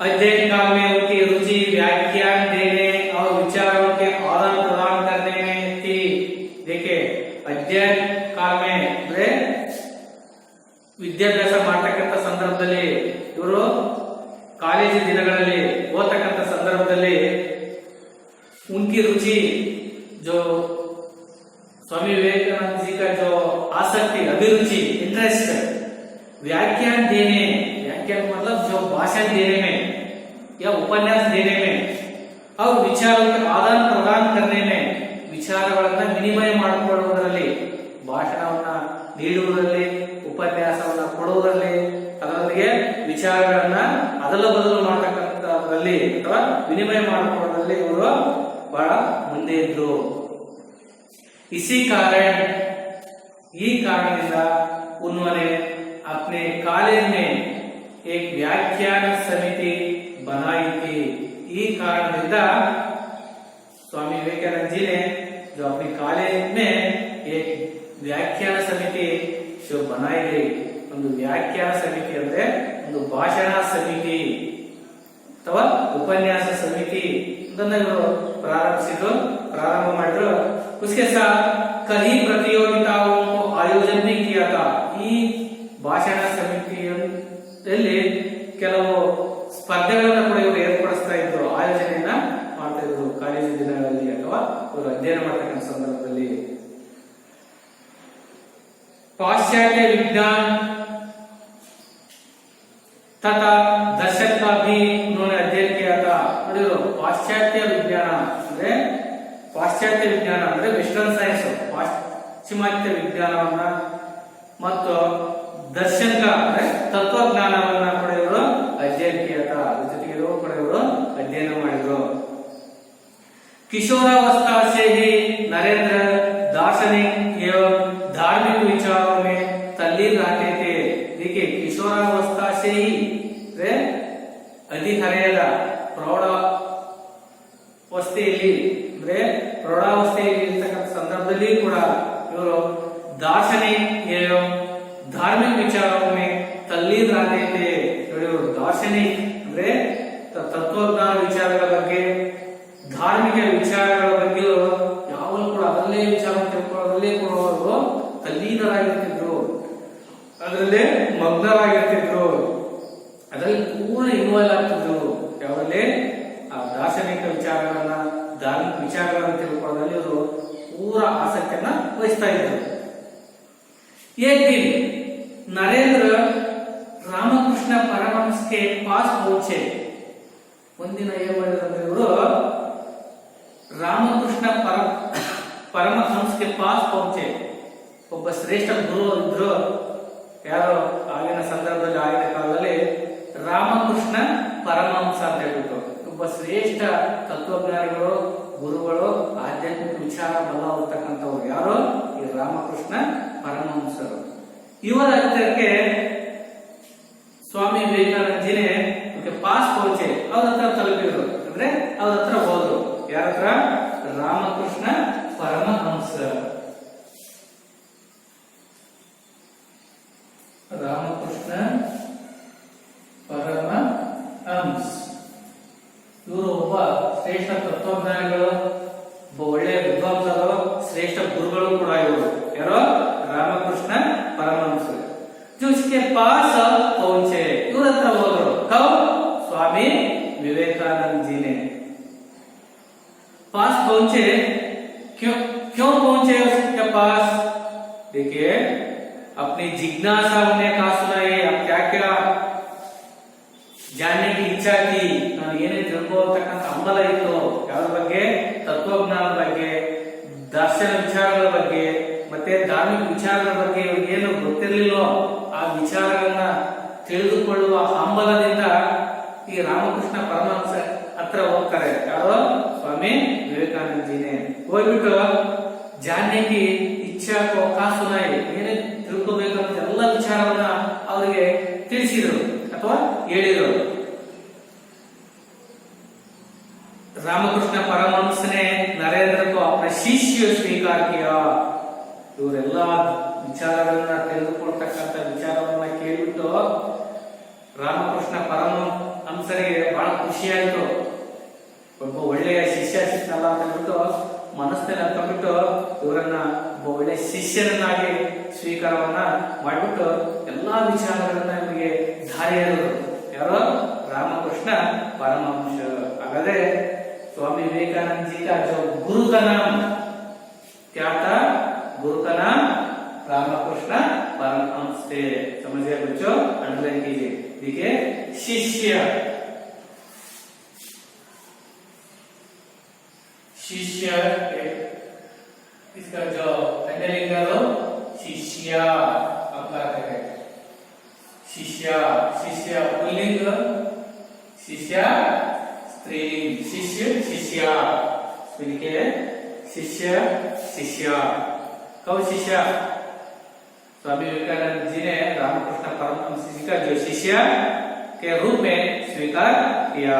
अध्ययन काल में उनकी रुचि व्याख्यान देने और विचारों के आदान प्रदान करने में थी. देखिए अध्ययन काल में ಅಂದ್ರೆ ವಿದ್ಯಾಭ್ಯಾಸ ಮಾಡತಕ್ಕಂಥ ಸಂದರ್ಭದಲ್ಲಿ ಇವರು ಕಾಲೇಜು ದಿನಗಳಲ್ಲಿ ಓದತಕ್ಕಂಥ ಸಂದರ್ಭದಲ್ಲಿ उनकी रुचि जो स्वामी विवेकानंद जी का जो आसक्ति, अभिरुचि, इंटरेस्ट व्याख्यान मतलब जो भाषण देने में या ಮಾಡೋದ್ರಲ್ಲಿ ಅಥವಾ ವಿನಿಮಯ ಮಾಡಿಕೊಳ್ಳೋದ್ರಲ್ಲಿ ಇವರು ಬಹಳ ಮುಂದೆ ಇದ್ರು. इसी कारण ಈ ಕಾರಣದಿಂದ उन्होंने अपने कॉलेज में एक व्याख्यान समिति बनाई थी. ಈ ಕಾರಣದಿಂದ स्वामी विवेकानंद जी ने जो अपने कॉलेज में एक व्याख्यान समिति जो बनाई गई. ಒಂದು ವ್ಯಾಖ್ಯಾನ ಸಮಿತಿ ಅಂದ್ರೆ ಒಂದು ಭಾಷಣ ಸಮಿತಿ ಅಥವಾ ಉಪನ್ಯಾಸ ಸಮಿತಿ ಇದನ್ನು ಪ್ರಾರಂಭ ಮಾಡಿದ್ರು. उसके साथ कई प्रतियोगिताओं को आयोजन भी किया था. ಈ ಭಾಷಣ ಸಮಿತಿಯಲ್ಲಿ ಕೆಲವು ಸ್ಪರ್ಧೆಗಳನ್ನು ಕೂಡ ಇವರು ಏರ್ಪಡಿಸ್ತಾ ಇದ್ರು, ಆಯೋಜನೆಯನ್ನ ಮಾಡ್ತಾ ಇದ್ರು ಕಾಲೇಜು ದಿನಗಳಲ್ಲಿ ಅಥವಾ ಇವರು ಅಧ್ಯಯನ ಮಾಡ್ತಕ್ಕಂಥ ಸಂದರ್ಭದಲ್ಲಿ. पाश्चात्य विज्ञान तथा दर्शन का भी उन्होंने अध्ययन किया था. पाश्चात्य विज्ञान ಅಂದ್ರೆ ಪಾಶ್ಚಾತ್ಯ ವಿಜ್ಞಾನ ಅಂದ್ರೆ ವೆಸ್ಟರ್ನ್ ಸೈನ್ಸ್, ಪಾಶ್ಚಿಮಾತ್ಯ ವಿಜ್ಞಾನವನ್ನ ಮತ್ತು ದರ್ಶನ ಅಂದ್ರೆ ತತ್ವಜ್ಞಾನವನ್ನ ಕೂಡ ಇವರು ಅಧ್ಯಯನ किया था. ಜೊತೆಗೆ ಇವರು ಕೂಡ ಇವರು ಅಧ್ಯಯನ ಮಾಡಿದ್ರು. किशोरावस्था से ही नरेंद्र दार्शनिक एवं धार्मिक विचारों में तल्लीन रहते थे. देखिए किशोरावस्था से ही ಹದಿಹರೆಯದ ಪ್ರೌಢಾವಸ್ಥೆಯಲ್ಲಿ ಅಂದ್ರೆ ಪ್ರೌಢಾವಸ್ಥೆಯಲ್ಲಿ ಇರ್ತಕ್ಕಂಥ ಸಂದರ್ಭದಲ್ಲಿ ಕೂಡ ಇವರು दार्शनिक एवं धार्मिक विचारों में तल्लीन रहते थे. ಇವರು ದಾರ್ಶನಿಕ ಅಂದ್ರೆ ತತ್ವಜ್ಞಾನ ವಿಚಾರಗಳ ಬಗ್ಗೆ, ಧಾರ್ಮಿಕ ವಿಚಾರಗಳ ಬಗ್ಗೆ ಯಾವಾಗಲೂ ಕೂಡ ಅದರಲ್ಲೇ ವಿಚಾರ ತಿಳ್ಕೊಳ್ಳೋದ್ರಲ್ಲೇ ಕೂಡ ಅವರು ತಲ್ಲೀನರಾಗಿರ್ತಿದ್ರು, ಅದರಲ್ಲೇ ಮಗ್ನರಾಗಿರ್ತಿದ್ರು, ಅದರಲ್ಲಿ ಪೂರ್ಣ ಇನ್ವಾಲ್ವ್ ಆಗ್ತಿದ್ರು. ಯಾವಲ್ಲೇ ಆ ದಾರ್ಶನಿಕ ವಿಚಾರಗಳನ್ನ, ಧಾರ್ಮಿಕ ವಿಚಾರಗಳನ್ನ ತಿಳ್ಕೊಳ್ಳೋದ್ರಲ್ಲಿ ಅವರು ಪೂರ ಆಸಕ್ತಿಯನ್ನ ವಹಿಸ್ತಾ ಇದ್ರು. एक दिन नरेंद्र रामकृष्ण परमहंस के पास पहुंचे. ಒಂದಿನ ಏನ್ ಮಾಡಿದ್ರು ಇವರು ರಾಮಕೃಷ್ಣ ಪರಮಹಂಸ ಕೆ ಪಾಸ್ ಪಹುಂಚೆ. ಒಬ್ಬ ಶ್ರೇಷ್ಠ ಗುರು ಇದ್ರು, ಯಾರು ಆಗಿನ ಸಂದರ್ಭದಲ್ಲಿ, ಆಗಿನ ಕಾಲದಲ್ಲಿ ರಾಮಕೃಷ್ಣ ಪರಮಹಂಸ ಅಂತ ಹೇಳ್ಬಿಟ್ಟು ಒಬ್ಬ ಶ್ರೇಷ್ಠ ತತ್ವಜ್ಞಾನಿಗಳು, ಗುರುಗಳು, ಆಧ್ಯಾತ್ಮಿಕ ವಿಚಾರ ಬಲ್ಲ ಹೋಗ್ತಕ್ಕಂಥವ್ರು ಯಾರು ಈ ರಾಮಕೃಷ್ಣ ಪರಮಹಂಸರು. ಇವರ ಹತ್ತಿರಕ್ಕೆ ಸ್ವಾಮಿ ವಿವೇಕಾನಂದ ಜಿನೇ ಪಾಸ್ ಪಹುಂಚೆ, ಅವ್ರ ಹತ್ರ ತಲುಪಿದ್ರು, ಅಂದ್ರೆ ಅವ್ರ ಹತ್ರ ಹೋದ್ರು. ಯಾರ ಹತ್ರ? ರಾಮಕೃಷ್ಣ ಪರಮಹಂಸ. ರಾಮಕೃಷ್ಣ ಪರಮಹಂಸ ಇವರು ಒಬ್ಬ ಶ್ರೇಷ್ಠ ತತ್ವಜ್ಞಾನಿಗಳು, ಒಬ್ಬ ಒಳ್ಳೆಯ ವಿದ್ವಾಂಸರು, ಶ್ರೇಷ್ಠ ಗುರುಗಳು ಕೂಡ ಇವರು. ಯಾರೋ? ರಾಮಕೃಷ್ಣ ಪರಮಹಂಸ. जिसके पास पहुंचे, इवर हत्र होದ್ರು. कब? स्वामी विवेकानंद जी ने पास पहुंचे. क्यों पहुंचे उसके पास? देखिए अपनी जिज्ञासा उन्हें कहा सुनाई. अब क्या क्या जानने की इच्छा थी, ನಾನು ಏನೇ ತಿಳ್ಕೊಳ್ಳತಕ್ಕಂತ ಹಂಬಲ ಇತ್ತು, ಯಾವ್ದ್ರ ಬಗ್ಗೆ? ತತ್ವಜ್ಞಾನದ ಬಗ್ಗೆ, ದರ್ಶನ ವಿಚಾರಗಳ ಬಗ್ಗೆ, ಮತ್ತೆ ಧಾರ್ಮಿಕ ವಿಚಾರಗಳ ಬಗ್ಗೆ ಏನು ಗೊತ್ತಿರಲಿಲ್ಲೋ ಆ ವಿಚಾರಗಳನ್ನ ತಿಳಿದುಕೊಳ್ಳುವ ಹಂಬಲದಿಂದ ಈ ರಾಮಕೃಷ್ಣ ಪರಮಹಂಸ ಹತ್ರ ಹೋಗ್ತಾರೆ. ಯಾರು? ಸ್ವಾಮಿ ವಿವೇಕಾನಂದ ಜಿನೇ. ಹೋಗ್ಬಿಟ್ಟು ಜಾನ್ಯಕಿ ಇಚ್ಛಾ ಕೋ ಕಾಸುನಾಯಿ, ಏನೇ ತಿಳ್ಕೋಬೇಕಂತ ಎಲ್ಲ ವಿಚಾರವನ್ನ ಅವರಿಗೆ ತಿಳಿಸಿದರು ಅಥವಾ ಹೇಳಿದರು. रामकृष्ण परमहंस ने नरेंद्र को अपना शिष्य स्वीकार किया. ಇವರೆಲ್ಲ ವಿಚಾರಗಳನ್ನ ತಿಳಿದುಕೊಳ್ತಕ್ಕಂಥ ವಿಚಾರವನ್ನ ಕೇಳಿಬಿಟ್ಟು ರಾಮಕೃಷ್ಣ ಪರಮಹಂಸರಿಗೆ ಬಹಳ ಖುಷಿಯಾಯಿತು. ಒಬ್ಬ ಒಳ್ಳೆಯ ಶಿಷ್ಯ ಸಿಕ್ನಲ್ಲ ಅಂತ ಹೇಳ್ಬಿಟ್ಟು ಮನಸ್ಸಿನಲ್ಲಿ ಅಂದ್ಕೊಂಡ್ಬಿಟ್ಟು ಇವರನ್ನ ಒಬ್ಬ ಒಳ್ಳೆಯ ಶಿಷ್ಯರನ್ನಾಗಿ ಸ್ವೀಕಾರವನ್ನ ಮಾಡಿಬಿಟ್ಟು ಎಲ್ಲಾ ವಿಚಾರಗಳನ್ನ ಇವರಿಗೆ ದಾರಿ ಹೇಳಿದ್ರು. ಯಾರು? ರಾಮಕೃಷ್ಣ परमहंस. हागाದ್ರೆ स्वामी विवेकानंद जी का जो गुरु का नाम क्या था? गुरु का नाम रामकृष्ण परमहंस थे. समझिए बच्चों, अंडरलाइन कीजिए. देखिए शिष्य, शिष्य इसका जो अंडरलाइन करो, शिष्य आपका है. शिष्य, शिष्य पुल्लिंग, शिष्य स्त्रीलिंग, शिष्य शिष्या, लिखे शिष्य शिष्या। कब शिष्या? स्वामी विवेकानंद जी ने रामकृष्ण परमहंस जी का जो शिष्य के रूप में स्वीकार किया।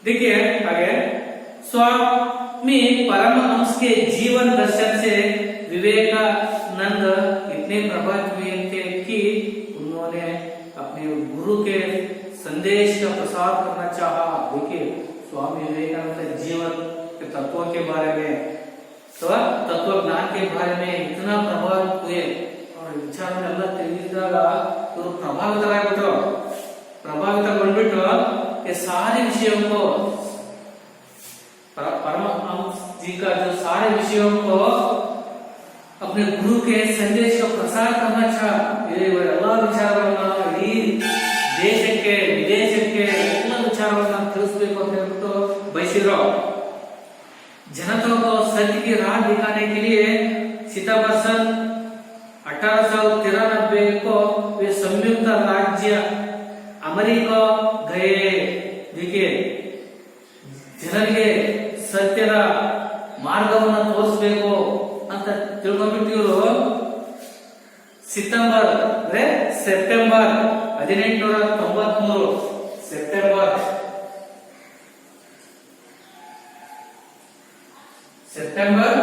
देखिए आगे, स्वामी परमहंस के जीवन दर्शन से विवेकानंद इतने प्रभावित हुए थे कि उन्होंने अपने गुरु के संदेश का प्रसार करना चाहा। देखिए स्वामी विवेकानंद जीवन के तत्वों के बारे में, तत्व ज्ञान के बारे में इतना प्रभावित हुए और विचारನೆಲ್ಲ ತಿಳಿದಾಗ ಇವರು ಪ್ರಭಾವಿತರಾಗ್ಬಿಟ್ರು। ಪ್ರಭಾವಿತಗೊಂಡ್ಬಿಟ್ಟು ये सारे विषयों को, परमहंस जी का जो सारे विषयों को अपने गुरु के संदेश का प्रसार करना चाह। ಎಲ್ಲ ವಿಚಾರಗಳನ್ನ ಇಡೀ ದೇಶಕ್ಕೆ ವಿದೇಶಕ್ಕೆ ಎಲ್ಲ ವಿಚಾರಗಳನ್ನ ತಿಳಿಸಬೇಕು ಅಂತ ಹೇಳ್ಬಿಟ್ಟು ಬಯಸಿದ್ರು। जनता को सत्य की राह दिखाने के लिए सितंबर सन 1893 को वे संयुक्त राज्य अमेरिका गए। देखिए ಜನರಿಗೆ ಸತ್ಯದ ಮಾರ್ಗವನ್ನು ತೋರಿಸಬೇಕು ಅಂತ ತಿಳ್ಕೊಂಡ್ಬಿಟ್ಟು ಇವರು ಸೆಪ್ಟೆಂಬರ್ 1893 ಸೆಪ್ಟೆಂಬರ್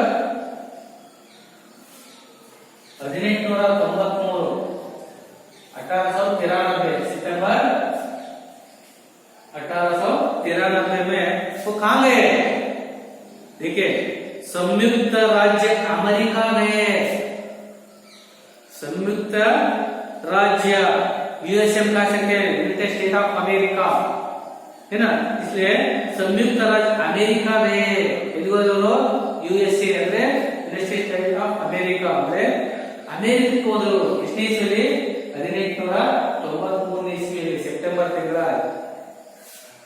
1893 सितंबर 1893 में वो कहाँ गए? देखिए संयुक्त राज्य अमेरिका गए। संयुक्त राज्य यूएसए का यूनाइटेड स्टेट ऑफ अमेरिका है ना, इसलिए संयुक्त राज्य अमेरिका गए। यूएसए ಅಂದ್ರೆ ಯುನೈಟೆಡ್ ಸ್ಟೇಟ್ ಆಫ್ ಅಮೆರಿಕಾ ಅಂದ್ರೆ ಅಮೆರಿಕಕ್ಕೆ ಹೋದರು। ಎಷ್ಟನೇ ಇಸ್ವಿಯಲ್ಲಿ? 1893 ಇಸ್ವಿಯಲ್ಲಿ ಸೆಪ್ಟೆಂಬರ್ ತಿಂಗಳ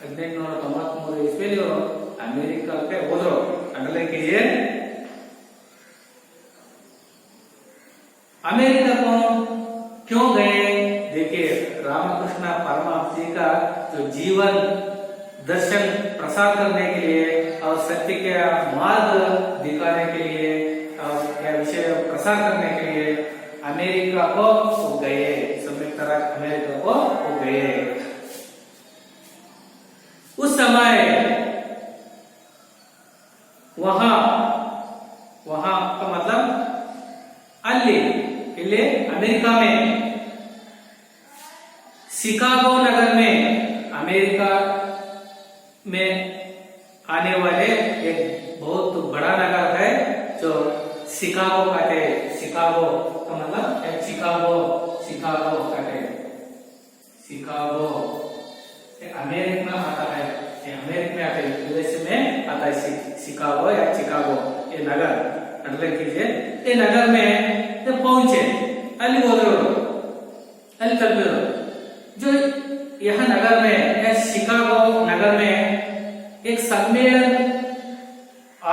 1893 ಇಸ್ವಿಯಲ್ಲಿ ಅಮೆರಿಕಕ್ಕೆ ಹೋದರು। ಅಂಡರ್ಲೈನ್ अमेरिका को क्यों गए? देखिए रामकृष्ण परमहंस जी का जो जीवन दर्शन प्रसार करने के लिए और सत्य के मार्ग दिखाने के लिए और क्या विषय प्रसार करने के लिए अमेरिका को वो गए। संयुक्त राज्य अमेरिका को वो गए। उस समय वहां का मतलब अल्ली इले अमेरिका में शिकागो नगर में, अमेरिका में आने वाले एक बहुत बड़ा नगर है जो शिकागो कहते हैं। शिकागो का मतलब शिकागो कहते हैं। शिकागो अमेरिका में आता है, अमेरिका में आता है, यूएसए में आता है शिकागो या चिकागो ये नगर। अंडरलाइन कीजिए। ये नगर में जब पहुंचे अली बोलो अली तलबीरो जो यहाँ नगर में या शिकागो नगर में एक सम्मेलन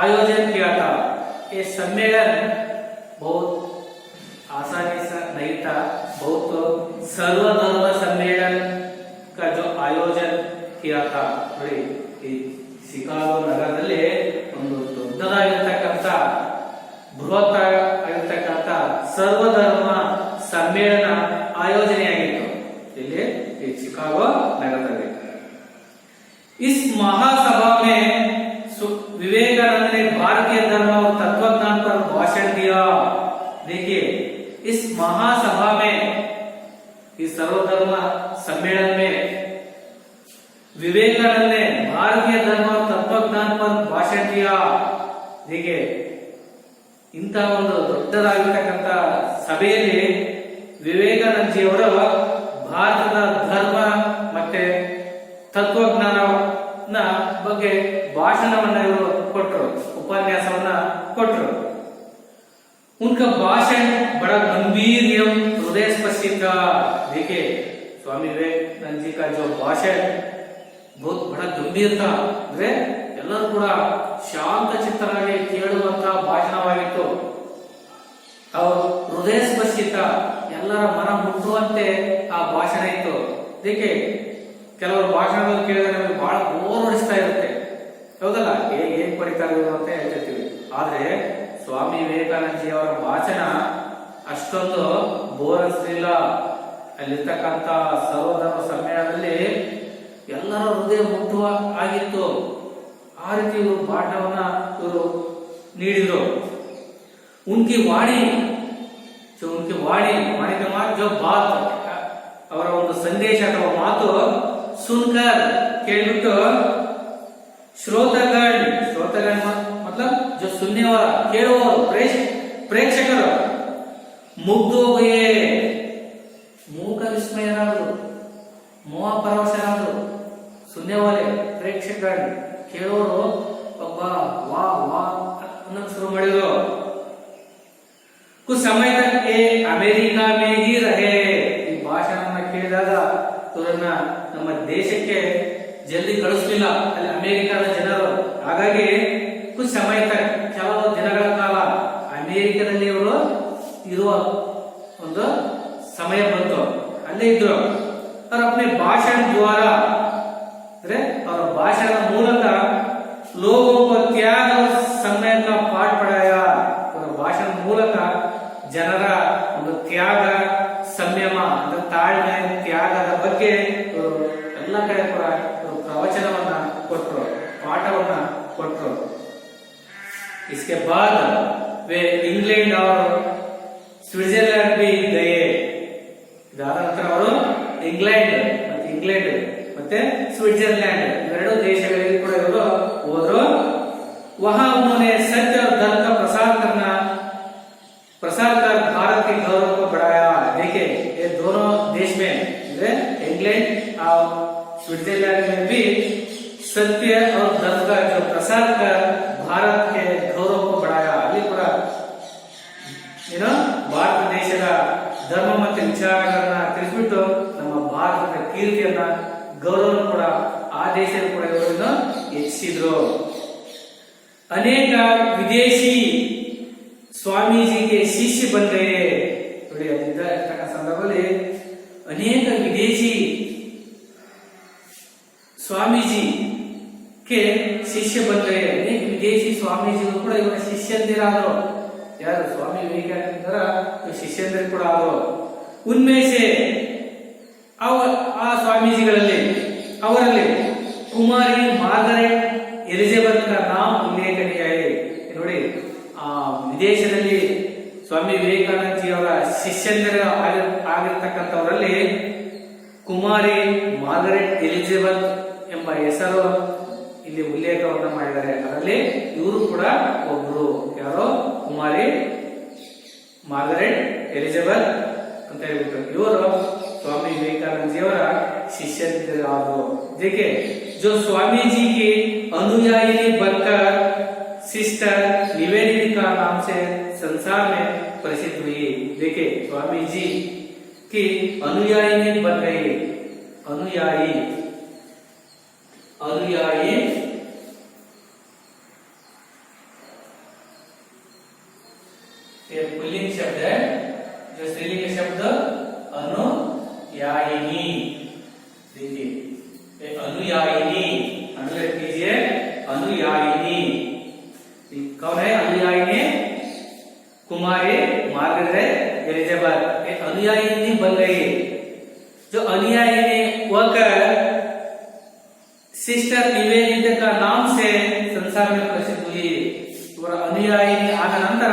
आयोजन किया था। ये सम्मेलन बहुत आसानी से नहीं था, बहुत सर्वधर्म सम्मेलन का जो आयोजन किया था। ನೋಡಿ ಈ ಶಿಕಾಗೋ ನಗರದಲ್ಲಿ ಒಂದು ದೊಡ್ಡದಾಗಿರತಕ್ಕಂತ ಬೃಹತ್ ಆಗಿರತಕ್ಕಂತ ಸರ್ವಧರ್ಮ ಸಮ್ಮೇಳನ ಆಯೋಜನೆಯಾಗಿತ್ತು ಇಲ್ಲಿ ಈ ಶಿಕಾಗೋ ನಗರದಲ್ಲಿ। इस महासभा में विवेकानंद ने भारतीय धर्म और तत्वज्ञान पर भाषण दिया। देखिए इस महासभा में, इस सर्वधर्म सम्मेलन में विवेकानंद ने भारतीय धर्म और तत्वज्ञान पर भाषण दिया। देखिए ಇಂಥ ಒಂದು ದೊಡ್ಡದಾಗಿರತಕ್ಕಂತ ಸಭೆಯಲ್ಲಿ ವಿವೇಕಾನಂದ ಜಿ ಅವರು ಭಾರತದ ಧರ್ಮ ಮತ್ತೆ ತತ್ವಜ್ಞಾನ ಬಗ್ಗೆ ಭಾಷಣವನ್ನ ಇವರು ಕೊಟ್ಟರು, ಉಪನ್ಯಾಸವನ್ನ ಕೊಟ್ಟರು। उनका भाषण बड़ा गंभीर एवं हृदय स्पर्शी था। देखिए स्वामी विवेकानंद जी का जो भाषण बहुत बड़ा गंभीर था, ಅಂದ್ರೆ ಎಲ್ಲರೂ ಕೂಡ ಶಾಂತ ಚಿತ್ತರಾಗಿ ಕೇಳುವಂತ ಭಾಷಣವಾಗಿತ್ತು। ಅವರು ಹೃದಯ ಸ್ಪರ್ಶಿತ, ಎಲ್ಲರ ಮನ ಮುಟ್ಟುವಂತೆ ಆ ಭಾಷಣ ಇತ್ತು। देखिए ಕೆಲವರು ಭಾಷಣಗಳು ಕೇಳಿದ್ರೆ ನಮಗೆ ಬಹಳ ಬೋರ್ ಹೊಡಿಸ್ತಾ ಇರುತ್ತೆ, ಹೌದಲ್ಲ, ಏನ್ ಪಡಿತಾರೆ ಅಂತ ಹೇಳ್ತಿರ್ತೀವಿ. ಆದ್ರೆ ಸ್ವಾಮಿ ವಿವೇಕಾನಂದಜಿ ಅವರ ಭಾಷಣ ಅಷ್ಟೊಂದು ಬೋರ್ ಅನಿಸಲಿಲ್ಲ. ಅಲ್ಲಿರ್ತಕ್ಕಂಥ ಸರ್ವಧರ್ಮ ಸಮ್ಮೇಳನದಲ್ಲಿ ಎಲ್ಲರ ಹೃದಯ ಮುಟ್ಟುವ ಆಗಿತ್ತು. ಆ ರೀತಿ ಇವರು ಪಾಠವನ್ನ ಇವರು ನೀಡಿದ್ರು. ಉನ್ಕಿ ವಾಣಿ ಜೋ ಬಾತ್, ಅವರ ಒಂದು ಸಂದೇಶ ಅಥವಾ ಮಾತು ಸುನ್ಕರ್ ಕೇಳ್ಬಿಟ್ಟು ಶ್ರೋತಗಣ್ ಮತ್ಲಬ್ ಜೋ ಸುನ್ನೆವಾರ ಕೇಳುವವರು ಪ್ರೇಕ್ಷಕರು ಮುಗ್ಧೋಗಯೇ ಮೂಕ ವಿಸ್ಮಯರಾದರು, ಮೋಹ ಪರವಶರಾದರು. ಸುನ್ನೆವಾಲೆ ಪ್ರೇಕ್ಷಕರು ಕೇಳೋರು ಒಬ್ಬ ವಾ ವಾ ಅನ್ನೋದು ಶುರು ಮಾಡಿದ್ರು. कुछ समय तक ये अमेरिका में ही रहे. ಈ ಭಾಷಣವನ್ನ ಕೇಳಿದಾಗ ಇವರನ್ನ ನಮ್ಮ ದೇಶಕ್ಕೆ ಜಲ್ದಿ ಕಳಿಸಲಿಲ್ಲ, ಅಲ್ಲಿ ಅಮೆರಿಕದ ಜನರು. ಹಾಗಾಗಿ ಕುछ समय तक ಕೆಲವು ದಿನಗಳ ಕಾಲ ಅಮೆರಿಕದಲ್ಲಿ ಇವರು ಇರುವ ಒಂದು ಸಮಯ ಬಂತು, ಅಲ್ಲೇ ಇದ್ರು. और अपने भाषण द्वारा ಅಂದ್ರೆ ಅವರ ಭಾಷಣದ ಮೂಲಕ लोगों को त्याग और संयम का पाठ पढ़ाया. ಅವರ ಭಾಷಣದ ಮೂಲಕ ಜನರ ಒಂದು ತ್ಯಾಗ, ಸಂಯಮ ಅಂದ್ರೆ ತಾಳ್ಮೆ, ತ್ಯಾಗದ ಬಗ್ಗೆ ಎಲ್ಲ ಕಡೆ ಕೂಡ ಪ್ರವಚನವನ್ನ ಕೊಟ್ಟರು, ಪಾಠವನ್ನ ಕೊಟ್ಟರು. इसके बाद वे इंग्लैंड और स्विट्जरलैंड भी गए. ಇದಾದ ನಂತರ ಅವರು ಇಂಗ್ಲೆಂಡ್ ಮತ್ತೆ ಸ್ವಿಟ್ಜರ್ಲ್ಯಾಂಡ್ ಇವೆರಡು ದೇಶಗಳಿಗೆ ಕೂಡ ಇವರು ಹೋದ್ರು. वहां उन्होंने सत्य और धर्म का प्रसार कर भारत के गौरव को बढ़ाया. देखिए ये दोनों देश में इंग्लैंड और स्विट्जरलैंड में भी सत्य और धर्म का जो प्रसार कर भारत के गौरव को बढ़ाया. ಅಲ್ಲಿ ಕೂಡ ಏನು ಭಾರತ ದೇಶದ ಧರ್ಮ ಮತ್ತು ವಿಚಾರಗಳನ್ನ ತಿಳಿಸ್ಬಿಟ್ಟು ನಮ್ಮ ಭಾರತದ ಕೀರ್ತಿಯನ್ನ, ಗೌರವ ಕೂಡ ಆ ದೇಶದ ಕೂಡ ಇವರನ್ನು ಹೆಚ್ಚಿಸಿದ್ರು. ಅನೇಕ ವಿದೇಶಿ स्वामीजी के शिष्य बन गए. ನೋಡಿ ಅಲ್ಲಿದ್ದ ಸಂದರ್ಭದಲ್ಲಿ ಅನೇಕ ವಿದೇಶಿ ಸ್ವಾಮೀಜಿ ಕೆ ಶಿಷ್ಯ ಬಂದ್ರೆ, ಅನೇಕ ವಿದೇಶಿ ಸ್ವಾಮೀಜಿಗಳು ಕೂಡ ಇವರ ಶಿಷ್ಯಂದಿರಾದರು. ಯಾರು ಸ್ವಾಮಿ ವಿವೇಕಾನಂದರ ಶಿಷ್ಯಂದಿರು ಕೂಡ ಆದರು. ಉನ್ಮೇಸೆ ಆ ಸ್ವಾಮೀಜಿಗಳಲ್ಲಿ ಅವರಲ್ಲಿ ಕುಮಾರಿ ಮಾರ್ಗರೆಟ್ ಎಲಿಜಬೆತ್ ನಾಮ ಉಲ್ಲೇಖನೀಯ. ನೋಡಿ ಆ ವಿದೇಶದಲ್ಲಿ ಸ್ವಾಮಿ ವಿವೇಕಾನಂದಜಿ ಅವರ ಶಿಷ್ಯಂದಿರ ಆಗಿರ್ತಕ್ಕಂಥವರಲ್ಲಿ ಕುಮಾರಿ ಮಾರ್ಗರೆಟ್ ಎಲಿಜಬೆತ್ ಎಂಬ ಹೆಸರು ಇಲ್ಲಿ ಉಲ್ಲೇಖವನ್ನ ಮಾಡಿದ್ದಾರೆ. ಅದರಲ್ಲಿ ಇವರು ಕೂಡ ಒಬ್ರು. ಯಾರೋ ಕುಮಾರಿ ಮಾರ್ಗರೆಟ್ ಎಲಿಜಬೆತ್ ಅಂತ ಹೇಳ್ಬಿಟ್ಟು ಇವರು स्वामी विवेकानंद जी ಅವರ ಶಿಷ್ಯಂದಿರಾದರು. देखिए जो स्वामी जी की अनुयायी बनकर सिस्टर निवेदिता नाम से संसार में प्रसिद्ध हुई. देखिए स्वामी जी की अनुयायी बन गई. अनुयायी ये पुल्लिंग शब्द है. जो स्त्रीलिंग शब्द अनुयायिनी. देखिए ये अनुयायिनी अनुलेख कीजिए. अनुयायिनी कौन है? अनुयायिनी कुमारी मार्गरेट एलिजाबेथ. ये अनुयायिनी बन गई. जो अनुयायिनी होकर सिस्टर निवेदिता का नाम से संसार में प्रसिद्ध हुई. और अनुयायिनी आग नंतर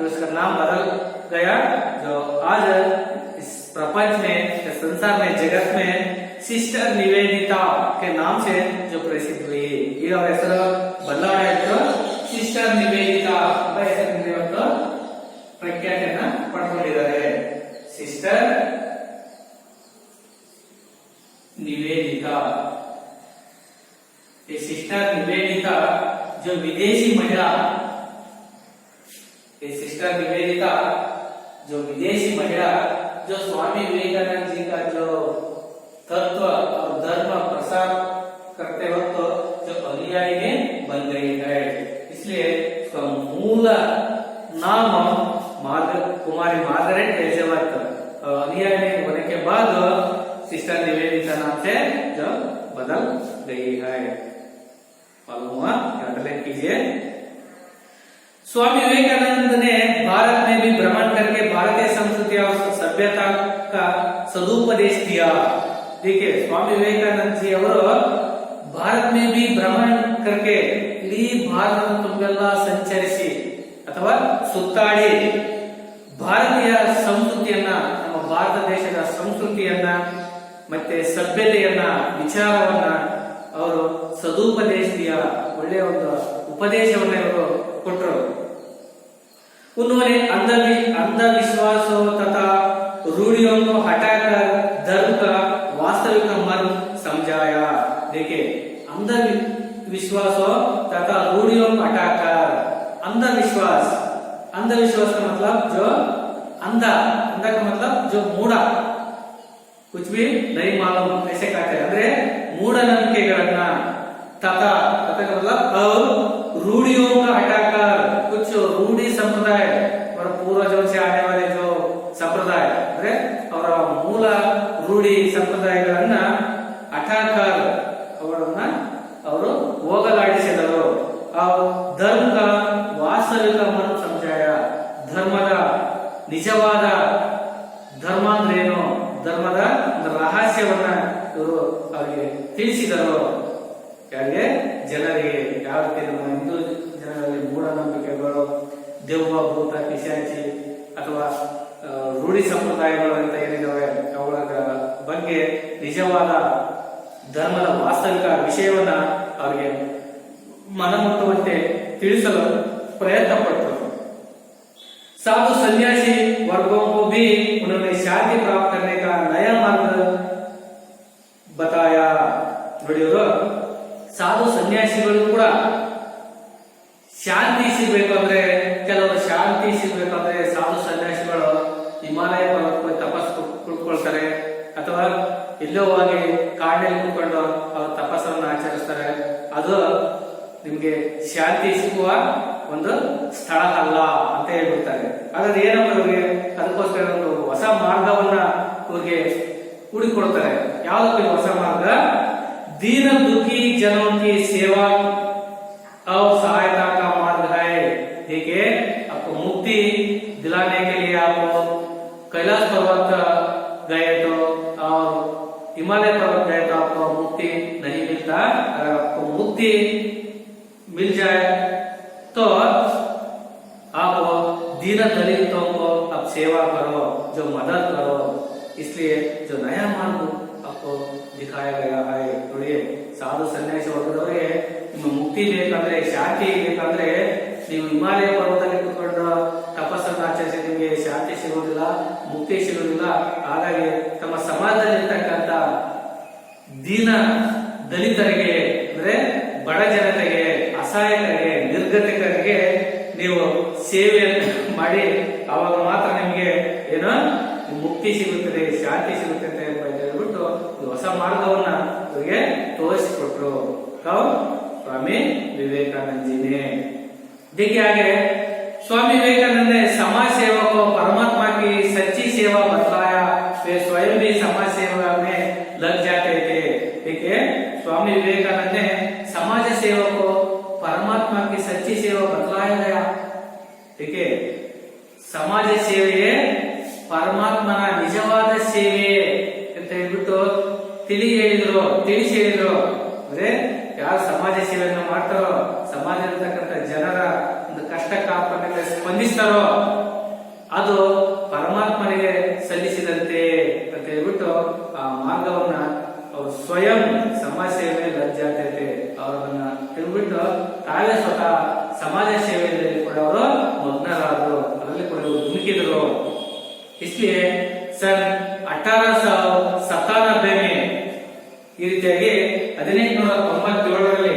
उसका नाम बदल गया. जो आज इस प्रपंच में, संसार में, जगत में सिस्टर निवेदिता के नाम से जो प्रसिद्ध हुई. ಈಗ ಅವರ ಹೆಸರು ಬದಲಾವಣೆ ಆಯಿತು. ಸಿಸ್ಟರ್ ನಿವೇದಿತಾ ಎಂಬ ಹೆಸರಿನಿಂದ ಇವತ್ತು ಪ್ರಖ್ಯಾತಿಯನ್ನ ಪಡ್ಕೊಂಡಿದ್ದಾರೆ. ಸಿಸ್ಟರ್ निवेदिता. ये सिस्टर निवेदिता जो विदेशी महिला, ये सिस्टर निवेदिता जो विदेशी महिला जो स्वामी विवेकानंद जी का जो तत्व और धर्म प्रसार करते वक्त जो अनुयायी में बन गई है. इसलिए उसका मूल नाम कुमारी मार्गरेट एलिजाबेथ. अनुयायी में होने के बाद सिस्टर निवेदिता नाम से जो गई है। मालूम हुआ? अंडरलाइन कीजिए। स्वामी विवेकानंद ने भारत में भी भ्रमण करके भारतीय संस्कृति और सभ्यता का सदुपदेश दिया। देखिए, स्वामी विवेकानंद जी ಅವರು ಭಾರತ में भी भ्रमण करके ಇಡೀ ಭಾರತ ತುಂಬೆಲ್ಲ ಸಂಚರಿಸಿ ಅಥವಾ ಸುತ್ತಾಡಿ ಭಾರತೀಯ ಸಂಸ್ಕೃತಿಯನ್ನ, ನಮ್ಮ ಭಾರತ ದೇಶದ ಸಂಸ್ಕೃತಿಯನ್ನ ಮತ್ತೆ ಸಭ್ಯತೆಯನ್ನ, ವಿಚಾರವನ್ನ ಅವರು ಸದುಪದೇಶಿಯ ಒಳ್ಳೆಯ ಒಂದು ಉಪದೇಶವನ್ನ ಇವರು ಕೊಟ್ಟರು। उन्होंने अंधविश्वासों तथा रूढ़ियों को हटाकर धर्म का वास्तविक मर्म समझाया। देखिए, अंधविश्वासों तथा रूढ़ियों को हटाकर, अंधविश्वास का मतलब जो अंधा का मतलब जो मूढ़ा, कुछ भी नहीं मालूम ऐसे कहते हैं, ಅಂದ್ರೆ ಮೂಢನಂಬಿಕೆಗಳನ್ನ तथा का मतलब और रूढ़ियों का हटाकर, कुछ रूढ़ी संप्रदाय और पूर्वजों से आने वाले जो संप्रदाय ಅಂದ್ರೆ ಅವರ ಮೂಲ ರೂಢಿ ಸಂಪ್ರದಾಯಗಳನ್ನ ಹಟಾಕರ್ ಅವರನ್ನ ಅವರು ಹೋಗಲಾಡಿಸಿದರು। ಧರ್ಮ का वास्तविक मर्म समझाया, ಧರ್ಮದ ನಿಜವಾದ ಧರ್ಮ ಅಂದ್ರೇನು, ಧರ್ಮದ ರಹಸ್ಯವನ್ನ ಇವರು ಅವರಿಗೆ ತಿಳಿಸಿದರು। ಯಾರಿಗೆ? ಜನರಿಗೆ। ಯಾವ ರೀತಿ ನಮ್ಮ ಹಿಂದೂ ಜನರಲ್ಲಿ ಮೂಢನಂಬಿಕೆಗಳು, ದೆವ್ವ, ಭೂತ, ಪಿಶಾಚಿ ಅಥವಾ ರೂಢಿ ಸಂಪ್ರದಾಯಗಳು ಅಂತ ಏನಿದಾವೆ ಅವುಗಳ ಬಗ್ಗೆ ನಿಜವಾದ ಧರ್ಮದ ವಾಸ್ತವಿಕ ವಿಷಯವನ್ನ ಅವರಿಗೆ ಮನಮುಟ್ಟುವಂತೆ ತಿಳಿಸಲು ಪ್ರಯತ್ನ ಪಟ್ಟರು। साधु सन्यासी वर्गों को भी उन्होंने शांति प्राप्त करने का नया मार्ग बताया। ನೋಡಿದ್ರು, ಸಾಧು ಸನ್ಯಾಸಿಗಳು ಕೂಡ ಶಾಂತಿ ಸಿಗ್ಬೇಕಂದ್ರೆ, ಕೆಲವರು ಶಾಂತಿ ಸಿಗ್ಬೇಕಂದ್ರೆ ಸಾಧು ಸನ್ಯಾಸಿಗಳು ಹಿಮಾಲಯ ಪರ್ವತಕ್ಕೆ ತಪಸ್ಸು ಕುತ್ಕೊಳ್ತಾರೆ ಅಥವಾ ಎಲ್ಲೋ ಹೋಗಿ ಕಾಡಿನಲ್ಲಿ ಕುತ್ಕೊಂಡು ಅವರು ತಪಸ್ಸನ್ನು ಆಚರಿಸ್ತಾರೆ। ಅದು ನಿಮ್ಗೆ ಶಾಂತಿ ಸಿಗುವ ಒಂದು ಸ್ಥಳ ಅಲ್ಲ ಅಂತ ಹೇಳ್ಬಿಡ್ತಾರೆ। ಹಾಗಾದ್ರೆ ಏನಪ್ಪ ಇವ್ರಿಗೆ? ಅದಕ್ಕೋಸ್ಕರ ಒಂದು ಹೊಸ ಮಾರ್ಗವನ್ನ ಇವ್ರಿಗೆ ಹುಡುಕೊಡ್ತಾರೆ। ಯಾವ್ದಕ್ಕೆ ಹೊಸ ಮಾರ್ಗ? दीन दुखी जनों की सेवा और सहायता का मार्ग है। देखिए, आपको मुक्ति दिलाने के लिए आप कैलाश पर्वत गए तो और हिमालय पर्वत गए तो आपको मुक्ति नहीं मिलता। अगर आपको मुक्ति मिल जाए तो आप दीन दलितों को आप सेवा करो, जो मदद करो। इसलिए जो नया मार्ग आपको दिखाया गया है। ನೋಡಿ, ಸಾಧು ಸನ್ಯಾಸಿ ವರ್ಗದವರಿಗೆ ನಿಮ್ಮ ಮುಕ್ತಿ ಬೇಕಂದ್ರೆ, ಶಾಂತಿ ಬೇಕಂದ್ರೆ ನೀವು ಹಿಮಾಲಯ ಪರ್ವತದಲ್ಲಿ ಕುತ್ಕೊಂಡು ತಪಸ್ಸನ್ನು ಆಚರಿಸಿ ನಿಮಗೆ ಶಾಂತಿ ಸಿಗುವುದಿಲ್ಲ, ಮುಕ್ತಿ ಸಿಗುವುದಿಲ್ಲ। ಹಾಗಾಗಿ ತಮ್ಮ ಸಮಾಜದಲ್ಲಿ ಇರ್ತಕ್ಕಂಥ ದೀನ ದಲಿತರಿಗೆ ಅಂದ್ರೆ ಬಡ ಜನತೆಗೆ, ಅಸಹಾಯಕರಿಗೆ, ನಿರ್ಗತಿಕರಿಗೆ ನೀವು ಸೇವೆ ಮಾಡಿ, ಅವಾಗ ಮಾತ್ರ ನಿಮಗೆ ಏನೋ ಮುಕ್ತಿ ಸಿಗುತ್ತದೆ, ಶಾಂತಿ ಸಿಗುತ್ತದೆ ಅಂತ ಹೇಳ್ಬಿಟ್ಟು ಹೊಸ ಮಾರ್ಗವನ್ನ ಅವರಿಗೆ ತೋರಿಸಿಕೊಟ್ರು स्वामी विवेकानंद जी ने। देखिए आगे, स्वामी विवेकानंद ने समाज सेवा को परमात्मा की सच्ची सेवा बतलाया। वे स्वयं भी समाज सेवा में लग जाते थे। देखिए, स्वामी विवेकानंद ने समाज सेवा को परमात्मा की सच्ची सेवा बतलाया गया। देखिए, समाज ಸೇವೆಯೇ ಪರಮಾತ್ಮನ ನಿಜವಾದ ಸೇವೆ ಅಂತ ಹೇಳ್ಬಿಟ್ಟು ತಿಳಿಸಿ ಹೇಳಿದ್ರು। ಅಂದ್ರೆ ಯಾರು ಸಮಾಜ ಸೇವೆಯನ್ನು ಮಾಡ್ತಾರೋ, ಸಮಾಜದಲ್ಲಿರ್ತಕ್ಕಂಥ ಜನರ ಒಂದು ಕಷ್ಟ ಕಾರ್ಪಣ್ಯಕ್ಕೆ ಸ್ಪಂದಿಸ್ತಾರೋ ಅದು ಪರಮಾತ್ಮನಿಗೆ ಸಲ್ಲಿಸಿದಂತೆ ಅಂತ ಹೇಳ್ಬಿಟ್ಟು ಆ ಮಾರ್ಗವನ್ನ ಅವರು ಸ್ವಯಂ ಸಮಾಜ ಸೇವೆ ಲಜ್ಜಾತೆ ಅವರನ್ನ ತಿಳ್ಬಿಟ್ಟು ತಾವೇ ಸ್ವತಃ ಸಮಾಜ ಸೇವೆಯಲ್ಲಿ ಕೂಡ ಅವರು ಮಗ್ನರಾದರು, ಅದರಲ್ಲಿ ಕೂಡ ಧುಮುಕಿದ್ರು। इसलिए सन 1897 में ಈ ರೀತಿಯಾಗಿ 1897ರಲ್ಲಿ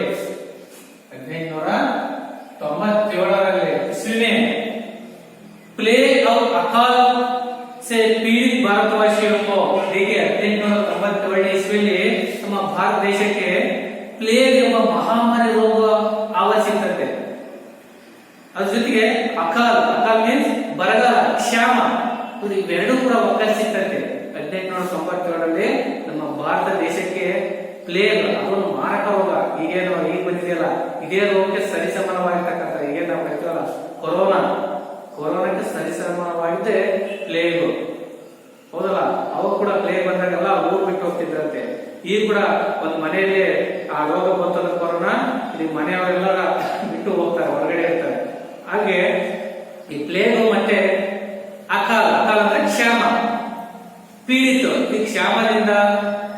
ईस्वी में प्लेग और अकाल से पीड़ित भारतवासियों को, देखिए 1897 ईस्वी में ನಮ್ಮ ಭಾರತ ದೇಶಕ್ಕೆ ಪ್ಲೇಗ್ ಎಂಬ ಮಹಾಮಾರಿ ರೋಗ ಆವರಿಸಿತ್ತಂತೆ। ಅದ್ರ ಜೊತೆಗೆ ಅಕಾಲ್ ಮೀನ್ಸ್ ಬರಗಾಲ, ಕ್ಷಾಮ, ಇವೆರಡೂ ಕೂಡ ಒಕ್ಕಲಿಸಿತ್ತಂತೆ। 1897ರಲ್ಲಿ ನಮ್ಮ ಭಾರತ ದೇಶಕ್ಕೆ ಪ್ಲೇಗ್, ಅದೊಂದು ಮಾರಕ ಇದೆಯಲ್ಲ, ಇದೇ ರೋಗಕ್ಕೆ ಸರಿಸಮಾನವಾಗಿರ್ತಕ್ಕಂಥ ಈಗ ನಾವು ಹೇಳ್ತೀವಲ್ಲ ಕೊರೋನಾಕ್ಕೆ ಸರಿಸಮಾನವಾಗಿದ್ದೆ ಪ್ಲೇಗು. ಹೌದಲ್ಲ, ಅವಾಗ ಕೂಡ ಪ್ಲೇಗ್ ಬಂದಾಗೆಲ್ಲ ಊರು ಬಿಟ್ಟು ಹೋಗ್ತಿದ್ರಂತೆ. ಈಗ ಕೂಡ ಒಂದು ಮನೆಯಲ್ಲಿ ಆ ರೋಗ ಬಂತಂದ ಕೊರೋನಾ, ಇಲ್ಲಿ ಮನೆಯವರೆಲ್ಲ ಬಿಟ್ಟು ಹೋಗ್ತಾರೆ, ಹೊರಗಡೆ ಇರ್ತಾರೆ. ಹಾಗೆ ಈ ಪ್ಲೇಗು ಮತ್ತೆ ಅಕಾಲ ಅಂದ್ರೆ ಕ್ಷಾಮ ಪೀಡಿತ. ಈ ಕ್ಷಾಮದಿಂದ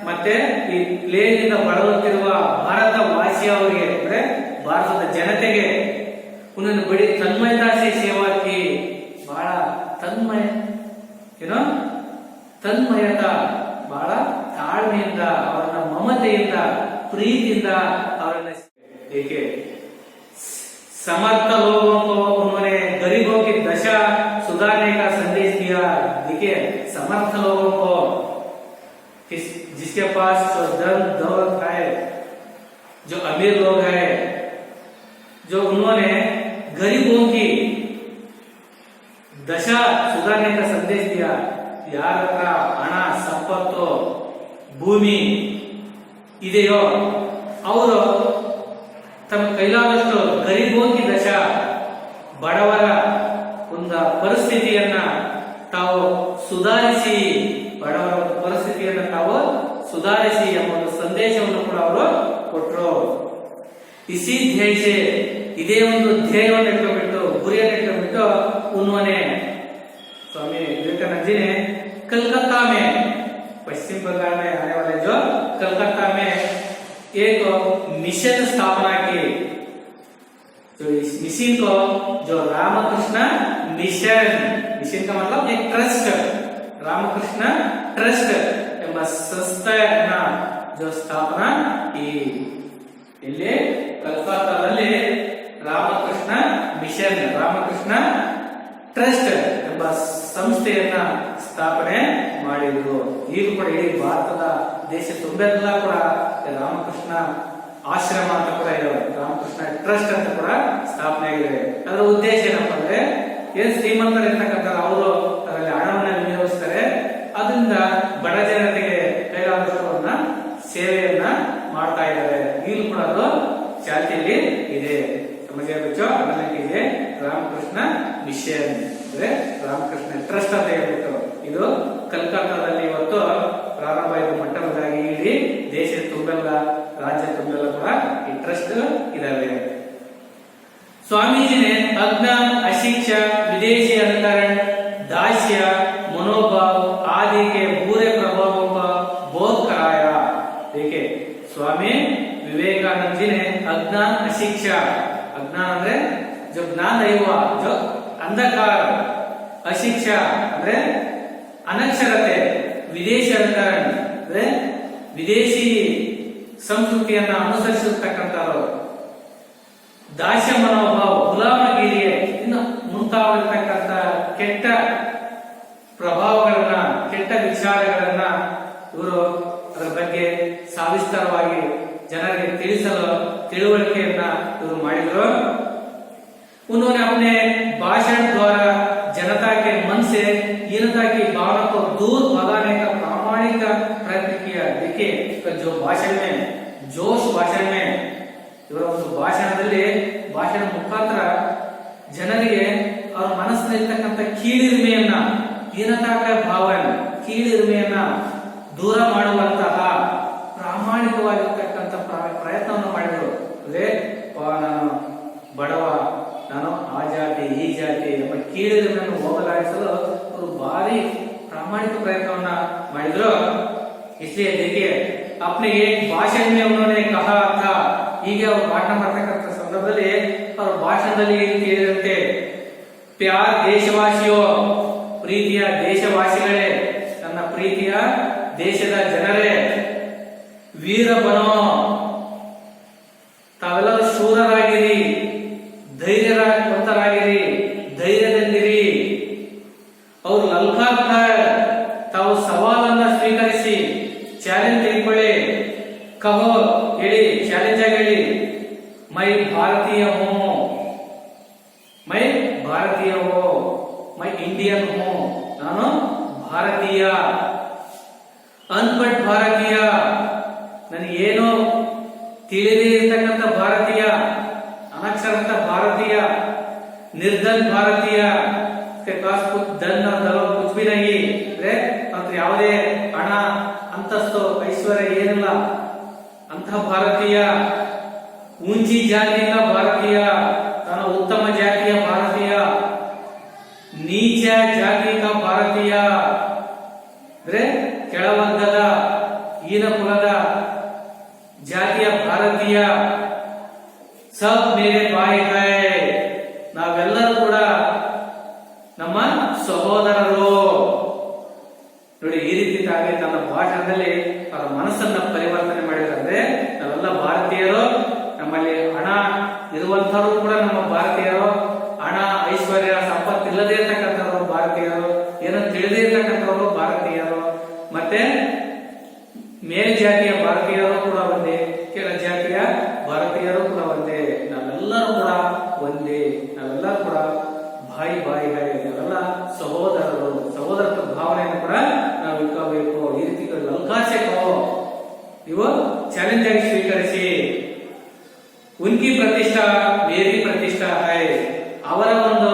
ಮತ್ತೆ ಈ ಪ್ಲೇಗಿಂದ ಬಳಲುತ್ತಿರುವ ಭಾರತ ವಾಸಿಯವರಿಗೆ ಅಂದ್ರೆ ಭಾರತದ ಜನತೆಗೆ ಒಂದೊಂದು ಬಡಿ ತನ್ಮಯತಾ ಸೇವಾ ಕಿ, ಬಹಳ ತನ್ಮಯತಾ, ಬಹಳ ತಾಳ್ಮೆಯಿಂದ, ಅವರನ್ನ ಮಮತೆಯಿಂದ, ಪ್ರೀತಿಯಿಂದ ಅವರನ್ನ ಏಕೆ समर्थ लोगों को उन्होंने गरीबों की दशा सुधारने का संदेश दिया. देखिए, समर्थ लोगों को, जिसके पास धन दौलत है, जो अमीर लोग हैं, जो उन्होंने गरीबों की दशा सुधारने का संदेश दिया. यार हत्र हण संपत्तु ಭೂಮಿ ಇದೆಯೋ ಅವರು ತಮ್ಮ ಕೈಲಾದಷ್ಟು ಗರೀಬೋಗಿ ದಶ, ಬಡವರ ಒಂದು ಪರಿಸ್ಥಿತಿಯನ್ನ ತಾವು ಸುಧಾರಿಸಿ, ಬಡವರ ಪರಿಸ್ಥಿತಿಯನ್ನ ತಾವು ಸುಧಾರಿಸಿ ಎಂಬ ಒಂದು ಸಂದೇಶವನ್ನು ಕೂಡ ಅವರು ಕೊಟ್ಟರು. ಇಸಿ ಧ್ಯೇಯ, ಇದೇ ಒಂದು ಧ್ಯೇಯವನ್ನು ಇಟ್ಕೊಂಡ್ಬಿಟ್ಟು, ಗುರಿಯನ್ನು ಇಟ್ಕೊಂಡ್ಬಿಟ್ಟು उन्होंने स्वामी विवेकानंद जी ने कलकत्ता में, पश्चिम बंगाल में आने वाले जो कलकत्ता में एक मिशन स्थापना की. जो इस मिशन को जो रामकृष्ण मिशन का मतलब एक ट्रस्ट, रामकृष्ण ट्रस्ट ಎಂಬ ಸಂಸ್ಥೆಯನ್ನ जो ಸ್ಥಾಪನಾ की. ಇಲ್ಲಿ ಕಲ್ಕತ್ತಾದಲ್ಲಿ ರಾಮಕೃಷ್ಣ ಮಿಷನ್, ರಾಮಕೃಷ್ಣ ಟ್ರಸ್ಟ್ ಎಂಬ ಸಂಸ್ಥೆಯನ್ನ ಸ್ಥಾಪನೆ ಮಾಡಿದ್ರು. ಈಗ ಕೂಡ ಇಡೀ ಭಾರತದ ದೇಶ ತುಂಬೆಲ್ಲ ಕೂಡ ರಾಮಕೃಷ್ಣ ಆಶ್ರಮ ಅಂತ ಕೂಡ ಇದಾವೆ, ರಾಮಕೃಷ್ಣ ಟ್ರಸ್ಟ್ ಅಂತ ಕೂಡ ಸ್ಥಾಪನೆ ಆಗಿದೆ. ಅದರ ಉದ್ದೇಶ ಏನಪ್ಪಾ ಅಂದ್ರೆ, ಏನ್ ಶ್ರೀಮಂತರು ಇರ್ತಕ್ಕಂಥ ಅವರು ಅದರಲ್ಲಿ ಹಣವನ್ನ ವಿನಿಯೋಗಿಸ್ತಾರೆ, ಅದರಿಂದ ಬಡ ಜನತೆಗೆ ಕೈಲಾದಷ್ಟನ್ನ ಸೇವೆಯನ್ನ ಮಾಡ್ತಾ ಇದ್ದಾರೆ. ಈಗಲೂ ಕೂಡ ಅದು ಚಾಲ್ತಿಯಲ್ಲಿ ಇದೆ. ನಮಗೆ ಇದೆ ರಾಮಕೃಷ್ಣ ಮಿಷನ್ ಅಂದ್ರೆ ರಾಮಕೃಷ್ಣ ಟ್ರಸ್ಟ್ ಅಂತ ಹೇಳ್ಬಿಟ್ಟು, ಇದು ಕಲ್ಕತ್ತಾದಲ್ಲಿ ಇವತ್ತು ಪ್ರಾರಂಭ ಆಯಿತು. ಮಟ್ಟದಾಗಿ ಇಡೀ ದೇಶದ ತುಂಬೆಲ್ಲ, राज्य ತುಂಬೆಲ್ಲ ಕೂಡ ಈ ಟ್ರಸ್ಟ್ ಇದಾವೆ. स्वामी जी ने अज्ञान, अशिक्षा, विदेशी अनुकरण, दास्य, मनोभाव आदि के बुरे प्रभावों का बोध कराया. देखिए, स्वामी विवेकानंद जी ने अज्ञान, अशिक्षा, अज्ञान ಅಂದ್ರೆ जो ज्ञान नहीं हुआ, जो अंधकार, अशिक्षा ಅಂದ್ರೆ ಅನಕ್ಷರತೆ, ವಿದೇಶಿ अनुकरण ಅಂದ್ರೆ ವಿದೇಶಿ ಸಂಸ್ಕೃತಿಯನ್ನ ಅನುಸರಿಸಿರ್ತಕ್ಕಂಥವರು, ದಾಸ್ಯ ಮನೋಭಾವ, ಗುಲಾಮಗಿರಿ, ಇನ್ನು ಮುಂತಾಗಿರ್ತಕ್ಕಂಥ ಕೆಟ್ಟ ಪ್ರಭಾವಗಳನ್ನ, ಕೆಟ್ಟ ವಿಚಾರಗಳನ್ನ ಇವರು ಅದರ ಬಗ್ಗೆ ಸವಿಸ್ತಾರವಾಗಿ ಜನರಿಗೆ ತಿಳಿಸಲು ತಿಳುವಳಿಕೆಯನ್ನ ಇವರು ಮಾಡಿದ್ರು. उन्होंने अपने भाषण द्वारा जनता के मन से हीनता की भावना को दूर भगाने का प्रामाणिक प्रयत्न किया. देखिए, जो भाषण में जोश, भाषण में ಇವರ ಒಂದು ಭಾಷಣದಲ್ಲಿ, ಭಾಷಣ ಮುಖಾಂತರ ಜನರಿಗೆ ಅವರ ಮನಸ್ಸಿನಲ್ಲಿರ್ತಕ್ಕಂಥ ಕೀಳಿರಿಮೆಯನ್ನ, ಹೀನತಾಕ ಭಾವನೆ, ಕೀಳಿರಿಮೆಯನ್ನ ದೂರ ಮಾಡುವಂತಹ ಪ್ರಾಮಾಣಿಕವಾಗಿರ್ತಕ್ಕಂಥ ಪ್ರಯತ್ನವನ್ನು ಮಾಡಿದರು. ಅಂದ್ರೆ ನಾನು ಬಡವ, ನಾನು ಆ ಜಾತಿ ಈ ಜಾತಿ ಎಂಬ ಕೀಳಿರಿಮೆಯನ್ನು ಹೋಗಲಾಡಿಸಲು ಅವರು ಭಾರಿ ಪ್ರಾಮಾಣಿಕ ಪ್ರಯತ್ನವನ್ನ ಮಾಡಿದ್ರು. इसलिए देखिए, अपने एक भाषण में उन्होंने कहा था, ಹೀಗೆ ಅವರು ಭಾಷಣ ಮಾಡ್ತಕ್ಕಂಥ ಸಂದರ್ಭದಲ್ಲಿ ಅವರ ಭಾಷಣದಲ್ಲಿ ಹೇಳಿದಂತೆ, ಪ್ಯಾರ್ ದೇಶವಾಸಿಯೋ, ಪ್ರೀತಿಯ ದೇಶವಾಸಿಗಳೇ, ನನ್ನ ಪ್ರೀತಿಯ ದೇಶದ ಜನರೇ, ವೀರ ಬನೋ, ತಾವೆಲ್ಲರೂ ಶೂರರಾಗಿರಿ, ಧೈರ್ಯವಂತರಾಗಿರಿ, ಧೈರ್ಯದಿಂದಿರಿ. ಅವರು ಲಲ್ಕಾರ್, ತಾವು ಸವಾಲನ್ನ ಸ್ವೀಕರಿಸಿ, ಚಾಲೆಂಜ್ ತೆಗೆದುಕೊಳ್ಳಿ, ಕಹೋ ಹೇಳಿ, ಚಾಲೆಂಜ್ ಆಗಿ ಹೇಳಿ, ಮೈ ಭಾರತೀಯ ಹೂ, ಮೈ ಭಾರತೀಯ ಹೋ, ಮೈ ಇಂಡಿಯನ್ ಹೂ, ನಾನು ಭಾರತೀಯ, ಅನ್ಪಟ್ ಭಾರತೀಯ, ನನಗೇನೋ ತಿಳಿದೇ ಇರ್ತಕ್ಕಂಥ ಭಾರತೀಯ, ಅನಕ್ಷರಸ್ಥ ಭಾರತೀಯ, ನಿರ್ಧನ್ ಭಾರತೀಯ, ಧನ್ ಕುಚ್ ಬಿ ನಹಿ ಅಂದ್ರೆ ಯಾವುದೇ ಹಣ ಅಂತಸ್ತು ಐಶ್ವರ್ಯ ಏನಿಲ್ಲ ಅಂತಹ ಭಾರತೀಯ, ऊंची जाति का भारतीय तन उत्तम जातिಯ ಭಾರತೀಯ, ನೀಚ ಜಾತಿಯ ಭಾರತೀಯ ಅಂದ್ರೆ ಕೆಳವರ್ಗದ ಹೀನ ಕುಲದ ಜಾತಿಯ ಭಾರತೀಯ, ಸಬ್ ಮೇರೆ ಭಾಯಿ ಹೈ, ನಾವೆಲ್ಲರೂ ಕೂಡ ನಮ್ಮ ಸಹೋದರರು. ನೋಡಿ, ಈ ರೀತಿ ತಾವೇ ತನ್ನ ಭಾಷಣದಲ್ಲಿ ಅವರ ಮನಸ್ಸನ್ನ ಪರಿವರ್ತನೆ ಮಾಡಿದ್ರೆ ನಾವೆಲ್ಲ ಭಾರತೀಯರು, ನಮ್ಮಲ್ಲಿ ಹಣ ಇರುವಂತರು ಕೂಡ ನಮ್ಮ ಭಾರತೀಯರು, ಹಣ ಐಶ್ವರ್ಯ ಸಂಪತ್ತು ಇಲ್ಲದೇ ಇರ್ತಕ್ಕಂಥವ್ರು ಭಾರತೀಯರು, ಏನೋ ತಿಳಿದೇ ಇರ್ತಕ್ಕಂಥವ್ರು ಭಾರತೀಯರು, ಮತ್ತೆ ಮೇಲ್ಜಾತಿಯ ಭಾರತೀಯರು ಕೂಡ ಒಂದೇ, ಕೆಳ ಜಾತಿಯ ಭಾರತೀಯರು ಕೂಡ ಒಂದೇ, ನಾವೆಲ್ಲರೂ ಕೂಡ ಒಂದೇ, ನಾವೆಲ್ಲರೂ ಕೂಡ ಭಾಯಿ ಭಾಯಿ ಭಾಯಿ, ನಾವೆಲ್ಲ ಸಹೋದರರು. ಸಹೋದರತ್ವ ಭಾವನೆಯನ್ನು ಕೂಡ ನಾವು ಇಟ್ಕೋಬೇಕು. ಈ ರೀತಿ ಲಲ್ಕಾಸೆಕೋ ನೀವು ಚಾಲೆಂಜ್ ಆಗಿ ಸ್ವೀಕರಿಸಿ. ಉನ್ಕಿ ಪ್ರತಿಷ್ಠಾ ಮೇರಿ ಪ್ರತಿಷ್ಠಾ ಹೈ, ಅವರ ಒಂದು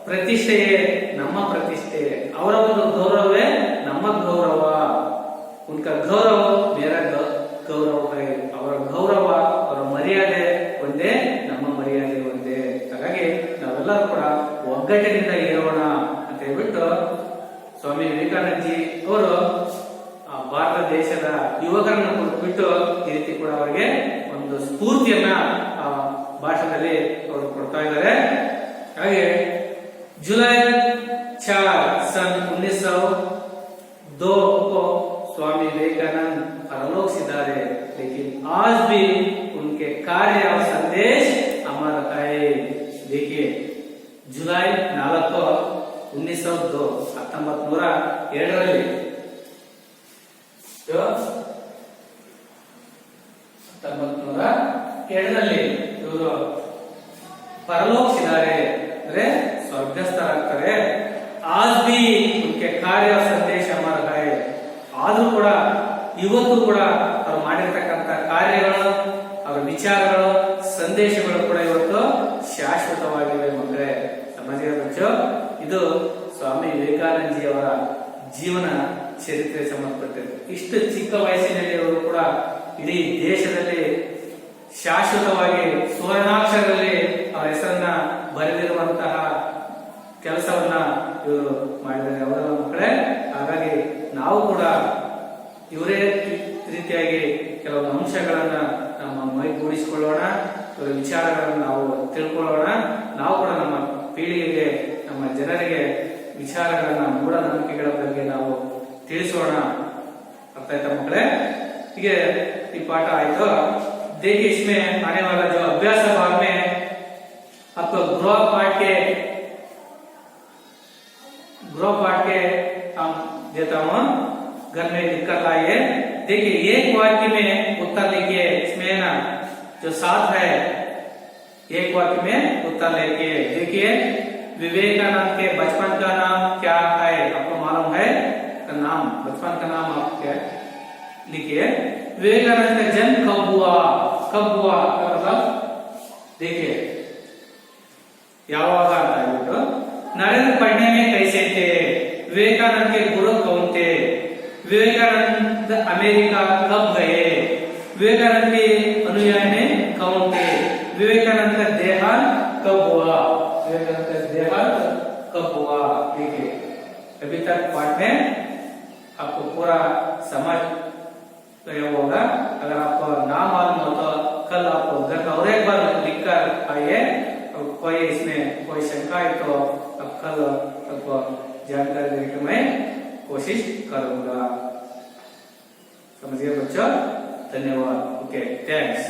ಪ್ರತಿಷ್ಠೆಯೇ ನಮ್ಮ ಪ್ರತಿಷ್ಠೆ, ಅವರ ಒಂದು ಗೌರವವೇ ನಮ್ಮ ಗೌರವ. ಉನ್ಕ ಗೌರವ ಮೇರ ಗೌರವ ಹೈ, ಅವರ ಗೌರವ ಅವರ ಮರ್ಯಾದೆ ಒಂದೇ, ನಮ್ಮ ಮರ್ಯಾದೆ ಒಂದೇ. ಹಾಗಾಗಿ ನಾವೆಲ್ಲರೂ ಕೂಡ ಒಗ್ಗಟ್ಟಿನಿಂದ ಇರೋಣ ಅಂತ ಹೇಳ್ಬಿಟ್ಟು ಸ್ವಾಮಿ ವಿವೇಕಾನಂದಜಿ ಅವರು ಭಾರತ ದೇಶದ ಯುವಕರನ್ನು ಕುರಿತು ಈ ರೀತಿ ಕೂಡ ಅವರಿಗೆ ಒಂದು ಸ್ಫೂರ್ತಿಯನ್ನ ಭಾಷಣದಲ್ಲಿ ಅವರು ಕೊಡ್ತಾ ಇದ್ದಾರೆ. ಹಾಗೆ जुलाई 4 सन 1902 को स्वामी विवेकानंद परलोक सिधारे, लेकिन आज भी उनके कार्य और संदेश अमर है. देखिए, जुलाई 4 1902 1902 1902 ಇವರು ಪರಲೋಕಿಸಿದ್ದಾರೆ ಅಂದ್ರೆ ಸ್ವರ್ಗಸ್ಥರಾಗ್ತಾರೆ. ಆಜ್ ಬಿ ಉನ್ಕೆ ಕಾರ್ಯ ಸಂದೇಶ ಅಮರ ಹೈ, ಆದ್ರೂ ಕೂಡ ಇವತ್ತು ಕೂಡ ಅವ್ರು ಮಾಡಿರ್ತಕ್ಕಂಥ ಕಾರ್ಯಗಳು, ಅವರ ವಿಚಾರಗಳು, ಸಂದೇಶಗಳು ಕೂಡ ಇವತ್ತು ಶಾಶ್ವತವಾಗಿವೆ ಮಕ್ಕಳೇ. ಸಮಾಜದ ಇದು ಸ್ವಾಮಿ ವಿವೇಕಾನಂದಜಿ ಅವರ ಜೀವನ ಚರಿತ್ರೆ ಸಂಬಂಧಪಟ್ಟಿದೆ. ಇಷ್ಟು ಚಿಕ್ಕ ವಯಸ್ಸಿನಲ್ಲಿ ಅವರು ಕೂಡ ಇಡೀ ದೇಶದಲ್ಲಿ ಶಾಶ್ವತವಾಗಿ ಸುವರ್ಣಾಕ್ಷರದಲ್ಲಿ ಅವರ ಹೆಸರನ್ನ ಬರೆದಿರುವಂತಹ ಕೆಲಸವನ್ನ ಇವರು ಮಾಡಿದ್ದಾರೆ ಅವರ ಮಕ್ಕಳೇ. ಹಾಗಾಗಿ ನಾವು ಕೂಡ ಇವರೇ ರೀತಿಯಾಗಿ ಕೆಲವೊಂದು ಅಂಶಗಳನ್ನ ನಮ್ಮ ಮೈಗೂಡಿಸಿಕೊಳ್ಳೋಣ, ಇವರ ವಿಚಾರಗಳನ್ನು ನಾವು ತಿಳ್ಕೊಳ್ಳೋಣ. ನಾವು ಕೂಡ ನಮ್ಮ ಪೀಳಿಗೆಗೆ, ನಮ್ಮ ಜನರಿಗೆ ವಿಚಾರಗಳನ್ನ, ಮೂಢನಂಬಿಕೆಗಳ ಬಗ್ಗೆ ನಾವು ತಿಳಿಸೋಣ. ಅರ್ಥ ಆಯ್ತಾ ಮಕ್ಕಳೇ? ಹೀಗೆ ಈ ಪಾಠ ಆಯ್ತು. देखिए, इसमें आने वाला जो अभ्यास भाग में आपको गृह पाठ के हम देता हूँ, घर में लिखकर लाइए. देखिए, एक वाक्य में उत्तर लिखिए. इसमें ना जो साथ है, एक वाक्य में उत्तर लिखिए. देखिए, विवेकानंद के बचपन का नाम क्या है? आपको मालूम है का नाम, बचपन का नाम आप क्या लिखिए. विवेकानंद का जन्म कब हुआ? कब हुआ मतलब देखिए यावागा ಅಂತ ಹೇಳ್ಬಿಟ್ಟು. नरेंद्र पढ़ने में कैसे थे? विवेकानंद के गुरु कौन थे? विवेकानंद अमेरिका कब गए? विवेकानंद के अनुयायी में कौन थे? विवेकानंद का देहांत कब हुआ? विवेकानंद का देहांत कब हुआ? देखिए, अभी तक पाठ में आपको पूरा समझ होगा. अगर आपको ना मालूम हो तो कल आप घर का और एक बार लिखकर आइए. कोई इसमें कोई शंका है तो अब कल आपको जानकारी देने की मैं कोशिश करूंगा. समझिए बच्चों? धन्यवाद. Okay, thanks.